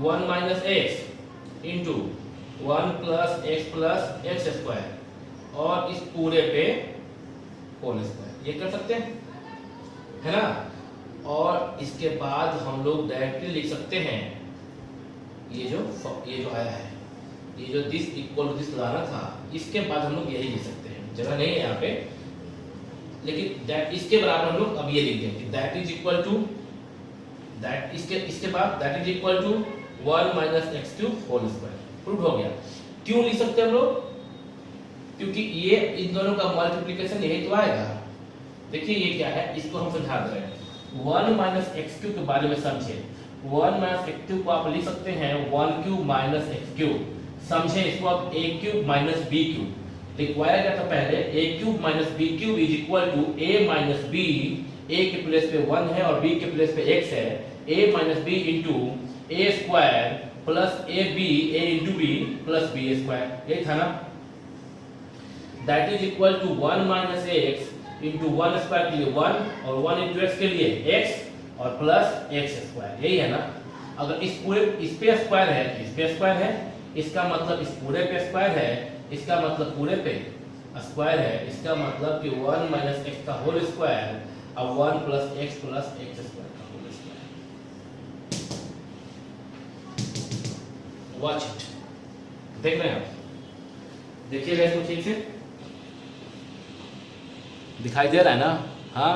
one minus x into one plus x square, और इस पूरे पे होल स्क्वायर, ये कर सकते हैं, है ना। और इसके बाद हम लोग डायरेक्टली लिख सकते हैं ये जो आया है, ये जो दिस इक्वल टू दिस लाना था, इसके बाद हम लोग यही लिख सकते हैं, जगह नहीं है यहाँ पे, लेकिन दैट इसके बराबर हम लोग अब ये लिख देंगे, that is equal to that, इसके बाद that is equal to one minus x cube whole square, prove हो गया। क्यों लिख सकते हैं हम लोग? क्योंकि ये इन दोनों का मल्टीप्लिकेशन यही तो आएगा। देखिए ये क्या है, इसको हम समझा दे रहे हैं, वन माइनस एक्स क्यूब के बारे में समझे, वन माइनस एक्स क्यूब को आप लिख सकते हैं one cube minus x cube, समझे इसको आप A cube minus B cube, लिखवाया गया था पहले A cube minus B cube is equal to A minus B, A के प्लेस पे 1 है और बी के प्लेस पे x है, a minus B into a square plus a b, a into b plus B square, ये था ना। That is equal to 1 minus x into one square के लिए 1 और 1 इंटू एक्स के लिए x और प्लस एक्स स्क्वायर, यही है ना। अगर इस पूरे इस पे स्क्वायर है, इस पे स्क्वायर है, इसका मतलब इस पूरे पे स्क्वायर है, इसका मतलब पूरे पे स्क्वायर है, इसका मतलब कि 1 माइनस एक्स का होल स्क्वायर अब 1 प्लस एक्स स्क्वायर का होल स्क्वायर। वॉच इट, देख रहे हैं आप, देखिएगा इसको ठीक से, दिखाई दे रहा है ना? हाँ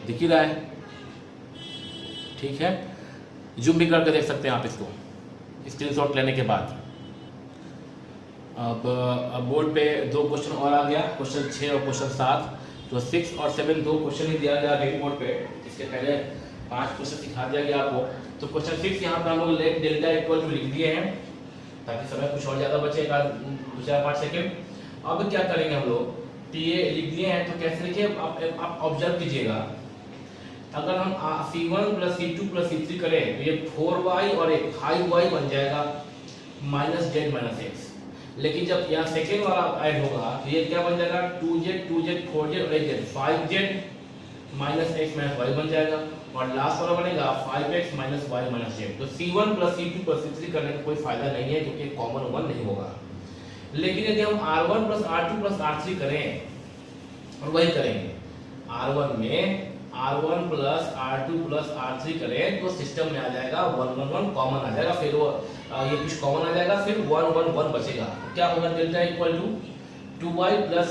दिख ही रहा है, ठीक है। जूम भी करके देख सकते हैं आप इसको स्क्रीनशॉट लेने के बाद। अब बोर्ड पे दो क्वेश्चन और आ गया, क्वेश्चन 6 और क्वेश्चन 7। तो 6 और 7 दो क्वेश्चन ही दिया गया अभी बोर्ड पे, इसके पहले 5 क्वेश्चन सिखा दिया गया आपको। तो क्वेश्चन 6 यहाँ पर हम लोग लेट डेल्टा इक्वल टू लिख दिए हैं ताकि समय कुछ और ज़्यादा बचेगा, 2-4-5 सेकेंड। अब क्या करेंगे हम लोग, टीए लिख दिए हैं तो कैसे लिखिए आप ऑब्जर्व कीजिएगा। अगर हम C1 plus C2 plus C3 करें तो ये 4y और एक 5y बन जाएगा माइनस जेड माइनस एक्स। लेकिन जब यहाँ सेकेंड वाला ऐड होगा तो ये क्या बन जाएगा 2z 4z और 8z 5z minus x minus Y बन जाएगा। और लास्ट वाला बनेगा 5x minus y minus z. तो C1 plus C2 plus C3 करने का कोई फायदा नहीं है क्योंकि कॉमन 1 नहीं होगा। लेकिन यदि हम R1 plus R2 plus R3 करें और वही करेंगे R1 में R1 plus R2 plus R3 करें तो सिस्टम में आ जाएगा 1 1 1 कॉमन आ जाएगा, फिर वो ये कुछ कॉमन आ जाएगा, फिर 1 1 1 बचेगा। तो क्या होगा delta equal to 2y plus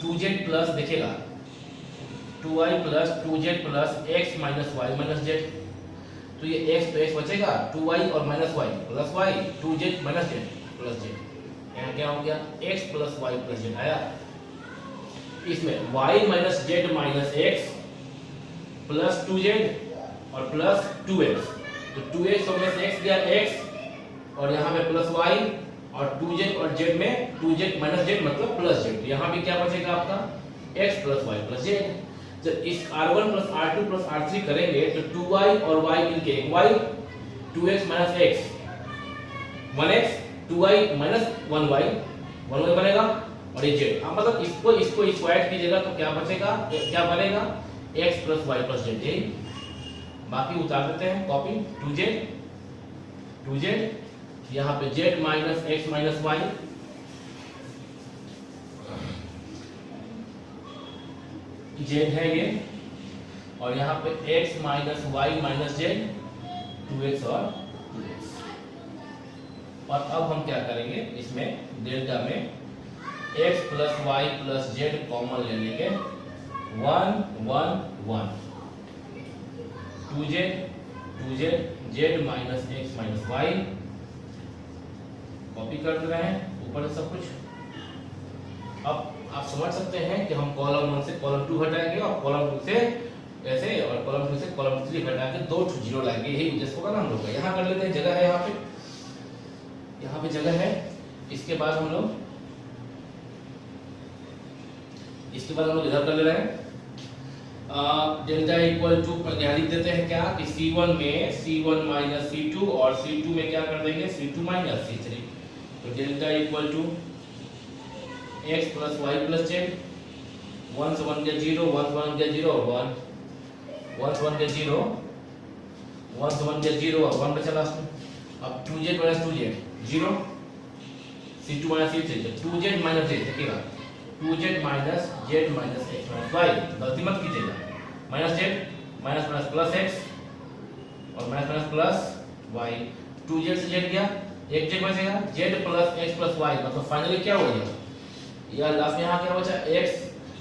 2z plus देखिएगा 2y plus 2z plus x minus y minus z. तो ये x तो x बचेगा, 2y और minus y plus y 2z minus z plus z. यहाँ क्या हो गया x plus y plus z आया। इसमें y minus z minus x plus 2z और प्लस 2x। तो 2x और में से x गया x और यहाँ पे प्लस y और 2z और z में 2z माइनस z मतलब प्लस z। यहाँ भी क्या बचेगा आपका x plus y plus z। जब इस R1 plus R2 plus R3 करेंगे तो 2y और y मिलके 1y 2x minus x 1x 2y minus 1y 1y बनेगा और ये z। अब मतलब इसको स्क्वायर कीजिएगा तो क्या बचेगा, क्या बनेगा x plus Y plus z. यही बाकी उतार देते हैं कॉपी 2z यहाँ पे z minus x minus y z है ये, और यहाँ पे x minus y minus z 2x और 2x। और अब हम क्या करेंगे इसमें डेल्टा में x plus Y plus z common ले लेंगे 1 1 1 2z z minus x minus y copy कर दे रहे हैं ऊपर से सब कुछ। अब आप समझ सकते हैं कि हम कॉलम 1 से कॉलम 2 हटाएंगे और कॉलम 2 से ऐसे और कॉलम 2 से कॉलम 3 हटा के 2 जीरो लाएंगे। यही उद्देश्य होगा ना हम लोग का। यहाँ कर लेते हैं, जगह है यहाँ पे जगह है। इसके बाद हम लोग इधर कर ले रहे हैं डेल्टा इक्वल टू पर यहाँ लिख देते हैं क्या कि C1 में C1 माइनस C2 और C2 में क्या कर देंगे C2 माइनस C3। तो delta equal to x plus Y plus z 1 से 1 गया 0 1 से 1 गया 0 1 1 से 1 गया 0 1 से 1 गया 0 और 1 बचा लास्ट में। अब 2z minus 2z 0 C2 minus C3 2z minus z देखिएगा 2z minus z minus x minus y। गलती मत कीजिएगा, minus z minus minus plus x और minus minus plus y। 2z से z गया, एक z बचेगा z plus x plus y। मतलब फाइनली क्या हो गया या लास्ट में यहाँ क्या बचा x।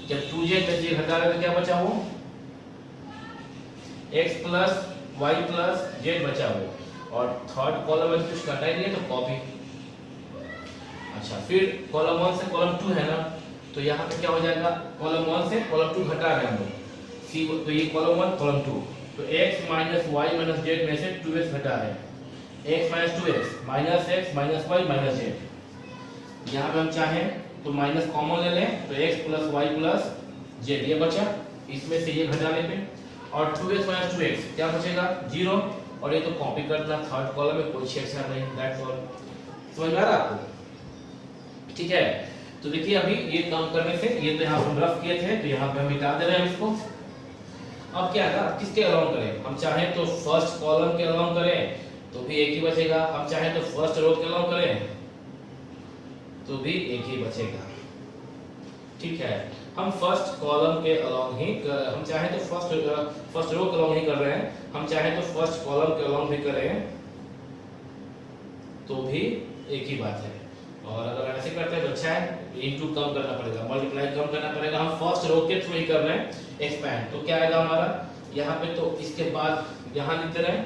जब 2z में z हटा रहे तो क्या बचा वो x plus y plus z बचा वो। और थर्ड कॉलम में कुछ घटा ही नहीं तो कॉपी। अच्छा फिर कॉलम 1 से कॉलम 2 है ना, तो यहाँ पे क्या हो जाएगा कॉलम 1 से कॉलम 2 हटा रहे हम लोग सी। तो ये कॉलम 1 कॉलम 2 तो x minus y minus z में से 2x घटा है x minus 2x minus x minus y minus z। यहाँ पे हम चाहें तो माइनस कॉमन ले लें तो x plus Y plus z ये बचा, इसमें से ये घटाने पे और 2x माइनस 2x क्या बचेगा 0। और ये तो कॉपी करना थर्ड कॉलम में कोई छेड़छाड़ नहीं, दैट्स ऑल। समझ में आ रहा आपको? ठीक है। तो देखिए अभी ये काम करने से ये तो यहाँ हम रफ किए थे तो यहाँ पे हम मिटा दे रहे हैं इसको। अब क्या है किसके अलाउंग करें, हम चाहें तो फर्स्ट कॉलम के अलाउंग करें तो भी एक ही बचेगा, हम चाहें तो फर्स्ट रो के अलाउंग करें तो भी एक ही बचेगा। ठीक है, हम फर्स्ट कॉलम के अलॉन्ग ही हम चाहे तो फर्स्ट रो के अलॉन्ग ही कर रहे हैं, हम चाहे तो फर्स्ट कॉलम के अलॉन्ग भी करें तो भी एक ही बात है। और अगर ऐसे करते हैं तो अच्छा है, इनटू कम करना पड़ेगा, मल्टीप्लाई कम करना पड़ेगा। हम फर्स्ट रो के थ्रू ही कर रहे हैं एक्सपैंड, तो क्या आएगा हमारा यहाँ पे, तो इसके बाद यहाँ लिखते रहे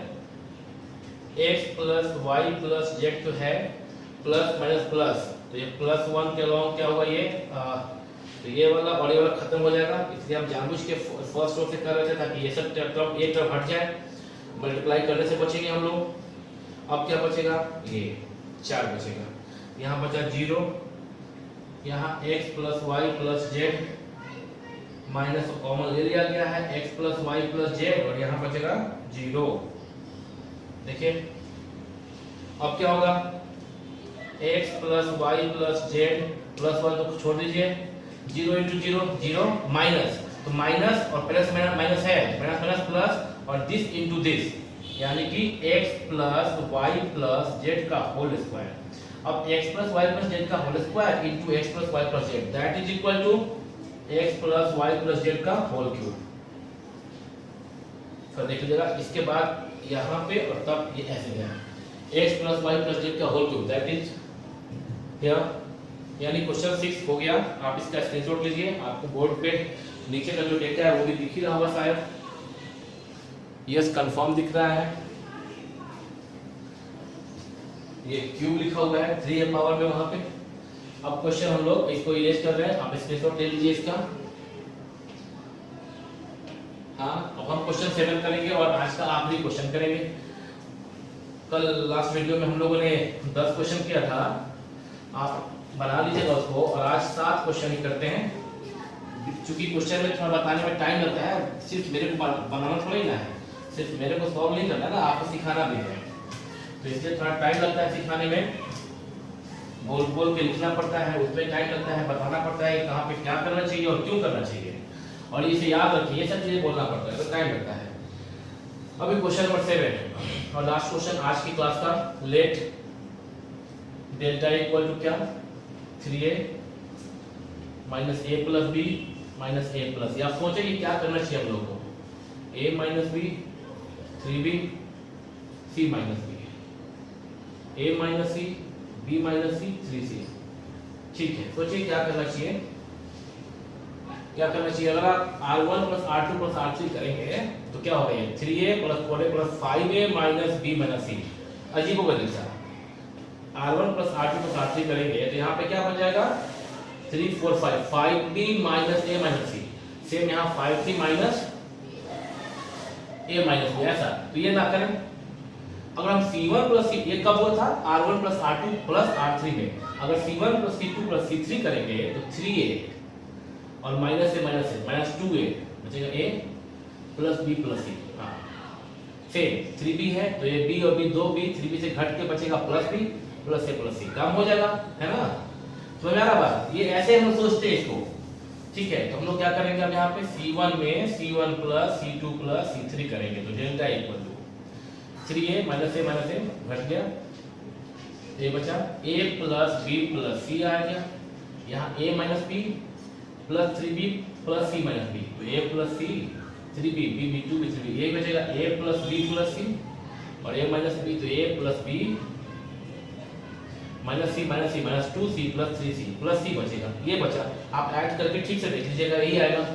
x plus Y plus z तो है प्लस माइनस प्लस, तो ये प्लस 1 के अलॉन्ग क्या होगा ये तो ये वाला और ये वाला खत्म हो जाएगा, इसलिए हम जानबूझ के फर्स्ट रो से कर रहे थे ताकि ये सब टर्म एक टर्म हट जाए, मल्टीप्लाई करने से बचेंगे हम लोग। अब क्या बचेगा, ये 4 बचेगा, यहाँ बचा 0, यहाँ x plus Y plus z minus common ले लिया गया है, x plus Y plus z और यहाँ बचेगा 0। देखिए अब क्या होगा, x plus Y plus z plus 1 तो छोड़ दीजिए, 0 इंटू 0 0 माइनस, तो माइनस और प्लस माइनस है, माइनस माइनस प्लस और दिस इंटू दिस, यानी कि x plus Y plus Z का होल स्क्वायर। अब x plus Y plus Z का whole square into x plus Y plus z that is equal to x plus Y plus Z का होल क्यूब। फिर देख लीजिएगा इसके बाद यहाँ पे और तब ये ऐसे गया x plus Y plus Z का whole cube that is here, यानी क्वेश्चन 6 हो गया। आप इसका स्क्रीनशॉट लीजिए, आपको बोर्ड पे नीचे का जो डेटा है वो भी दिख ही रहा होगा शायद, यस कंफर्म दिख रहा है, ये क्यूब लिखा हुआ है 3 है पावर में वहां पे। अब क्वेश्चन हम लोग इसको इरेज कर रहे हैं, आप स्क्रीनशॉट ले लीजिए इसका। हाँ, अब हम क्वेश्चन 7 करेंगे और आज का आखिरी क्वेश्चन करेंगे। कल लास्ट वीडियो में हम लोगों ने 10 क्वेश्चन किया था, आप बना लीजिएगा उसको, और आज 7 क्वेश्चन ही करते हैं। चूंकि क्वेश्चन में थोड़ा बताने में टाइम लगता है, सिर्फ मेरे को बनाना थोड़ा ही ना है, सिर्फ मेरे को सॉल्व नहीं करना ना, आपको सिखाना भी है, तो इसलिए थोड़ा टाइम लगता है सिखाने में, बोल बोल के लिखना पड़ता है, उसमें टाइम लगता है, बताना पड़ता है कहाँ पे क्या करना चाहिए और क्यों करना चाहिए, और इसे याद रखिए, ये सब चीजें बोलना पड़ता है, तो टाइम लगता है। अभी क्वेश्चन नंबर 7 और लास्ट क्वेश्चन आज की क्लास का, लेट डेल्टा इक्वल टू क्या 3a minus a plus b minus a plus, या सोचे कि क्या करना चाहिए हम लोग को, a minus b 3b c minus b, a minus c b minus c 3c। ठीक है, सोचिए क्या करना चाहिए, क्या करना चाहिए। अगर आप r1 plus r2 plus r3 करेंगे तो क्या होगा, ये 3a plus 4a plus 5a minus b minus c, अजीब होगा जैसा। r1 plus r2 plus r3 करेंगे तो यहाँ पे क्या बन जाएगा 3 4 5 5b minus a minus c, same यहाँ 5c minus a minus b, ऐसा तो ये ना करें। अगर हम c1 प्लस c, ये कब हुआ था r1 plus r2 plus r3 में, अगर c1 plus c2 plus c3 करेंगे तो 3a और माइनस a माइनस 2a बचेगा a plus b plus c। हाँ सेम 3b है तो ये b और b 2b 3b से घट के बचेगा plus b plus a plus c, काम हो जाएगा, है ना। तो मेरा बात ये ऐसे हम सोचते हैं इसको, ठीक है। तो हम लोग क्या करेंगे, अब यहाँ पे c1 में c1 plus c2 plus c3 करेंगे, तो delta equal to 3a minus a घट गया, ये बचा a plus b plus c आ गया, यहाँ a minus b plus 3b plus c minus b, तो a plus c 3b b b 2b 3b, ये बचेगा a plus b plus c और a माइनस b, तो a plus b minus c minus 2c plus 3c plus c बचेगा, ये बचा। आप ऐड करके ठीक से देख लीजिएगा, यही आएगा,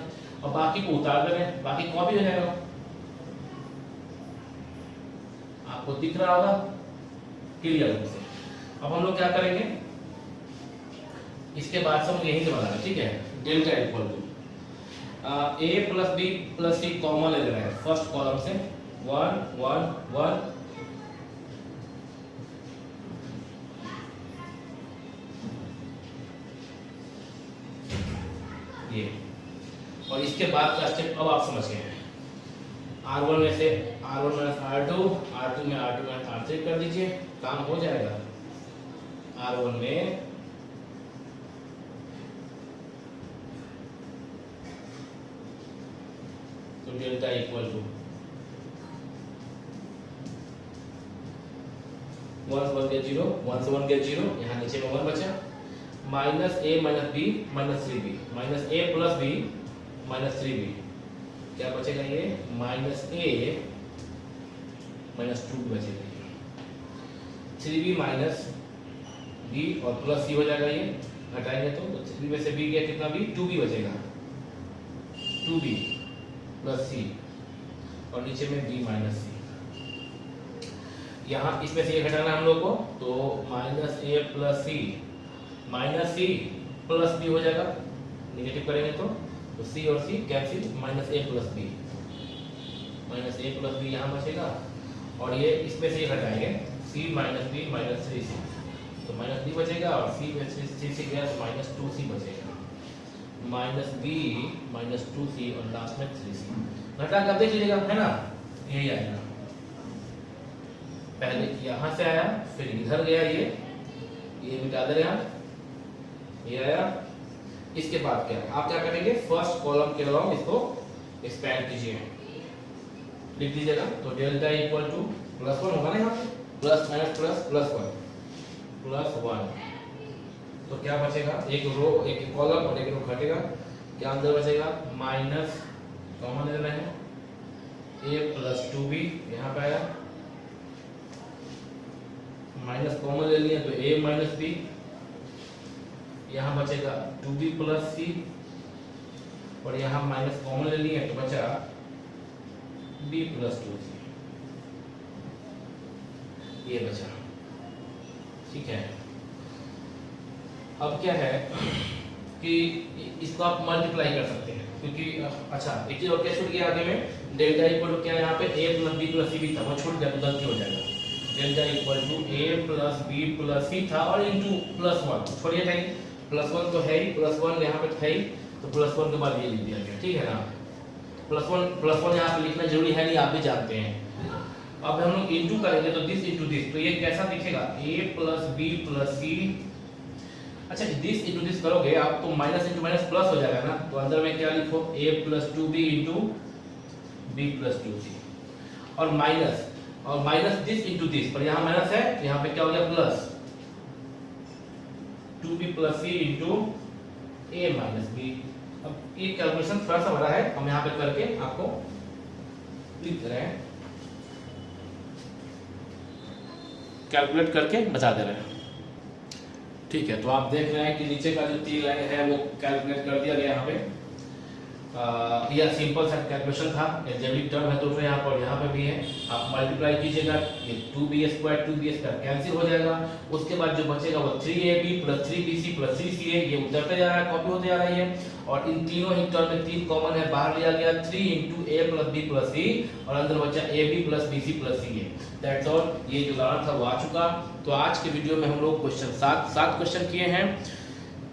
और बाकी को उतार देंगे, बाकी कॉपी हो जाएगा, आपको दिख रहा होगा क्लियर रूप से। अब हम लोग क्या करेंगे, इसके बाद से हम यहीं से बनाना, ठीक है। Delta equal to a plus b plus c common ले रहे हैं फर्स्ट कॉलम से 1 1 1, ये, और इसके बाद का स्टेप अब आप समझ गए हैं। r1 में से r1 माइनस r2, r2 में r2 माइनस r3 कर दीजिए, काम हो जाएगा। r1 में तो डेल्टा इक्वल टू 1 से 1 गया 0, 1 से 1 गया 0, यहाँ नीचे में 1 बचा, minus A minus B minus 3b, minus A plus B minus 3b, क्या बचेगा ये माइनस ए माइनस 2 बचेगा, 3b माइनस बी और प्लस सी हो जाएगा, ये घटाएंगे तो 3b में से b गया कितना b 2b बचेगा, 2b प्लस सी और नीचे में b माइनस सी। यहाँ इसमें से ये घटाना हम लोग को, तो minus A plus C minus C plus B हो जाएगा, निगेटिव करेंगे तो सी और सी cancel, minus A plus B, minus A plus B यहाँ बचेगा और ये इसमें से ये घटाएंगे सी माइनस बी माइनस 3c, तो माइनस बी बचेगा और सी में से गया तो माइनस 2c बचेगा, माइनस बी माइनस 2c और लास्ट में 3c। घटा कर देख लीजिएगा, है ना, यही आएगा, पहले यहाँ से आया फिर इधर गया, ये मिटा दे रहे हैं, ये आया। इसके बाद क्या आप क्या करेंगे, फर्स्ट कॉलम के अलॉन्ग इसको एक्सपैंड कीजिए, लिख दीजिएगा, तो डेल्टा इक्वल टू +1 होगा ना, यहाँ पे प्लस माइनस प्लस +1, तो क्या बचेगा, एक रो एक कॉलम और एक रो घटेगा, क्या अंदर बचेगा माइनस कॉमन ले रहे हैं a प्लस 2b, यहाँ पे आया माइनस कॉमन ले लिया तो a माइनस b, यहाँ बचेगा 2b प्लस c और यहाँ माइनस कॉमन ले लिया तो बचा b प्लस 2c, ये बचा, ठीक है। अब क्या है कि इसको आप मल्टीप्लाई कर सकते हैं, क्योंकि अच्छा एक चीज और क्या छूट गया आगे में, डेल्टा इक्वल टू क्या है यहाँ पे a plus B plus C भी था, वो छूट गया तो गलती हो जाएगा, delta equal to a plus B plus C था और इनटू +1, छोड़िए नहीं, +1 तो है ही, +1 यहाँ पे है ही, तो +1 के बाद ये लिख दिया गया, ठीक है ना, +1 यहाँ पे लिखना जरूरी है नहीं, आप भी जानते हैं। अब हम लोग इनटू करेंगे तो दिस इनटू दिस, तो ये कैसा दिखेगा a प्लस बी प्लस सी, अच्छा दिस इनटू दिस करोगे आप तो माइनस इनटू माइनस प्लस हो जाएगा ना, तो अंदर में क्या लिखो a plus 2b into b plus 2c और माइनस दिस इनटू दिस, पर यहाँ माइनस है तो यहाँ पे क्या हो गया plus 2b plus c into a minus b। अब ये कैलकुलेशन थोड़ा सा बड़ा है, हम यहाँ पे करके आपको लिख रहे हैं, कैलकुलेट करके बता दे रहे हैं, ठीक है। तो आप देख रहे हैं कि नीचे का जो 3 लाइन है वो कैलकुलेट कर दिया गया यहाँ पे, यह सिंपल सा कैलकुलेशन था, एल्जेब्रिक टर्म है तो फिर यहाँ पे भी है, आप मल्टीप्लाई कीजिएगा, ये 2b² कैंसिल हो जाएगा, उसके बाद जो बचेगा वो 3ab plus 3bc plus 3ca, ये उतरते जा रहा है, कॉपी होते जा रही है, और इन तीनों ही टर्म में 3 कॉमन है, बाहर लिया गया 3 into a plus b plus c और अंदर बचा ab plus bc plus ca, that's all. ये जो लाना था वो आ चुका। तो आज के वीडियो में हम लोग क्वेश्चन 7 क्वेश्चन किए हैं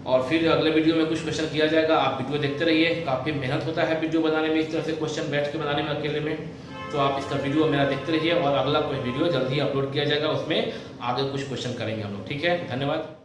और फिर अगले वीडियो में कुछ क्वेश्चन किया जाएगा, आप वीडियो देखते रहिए, काफ़ी मेहनत होता है वीडियो बनाने में, इस तरह से क्वेश्चन बैठ के बनाने में अकेले में, तो आप इसका वीडियो मेरा देखते रहिए और अगला कोई वीडियो जल्दी अपलोड किया जाएगा, उसमें आगे कुछ क्वेश्चन करेंगे हम लोग, ठीक है, धन्यवाद।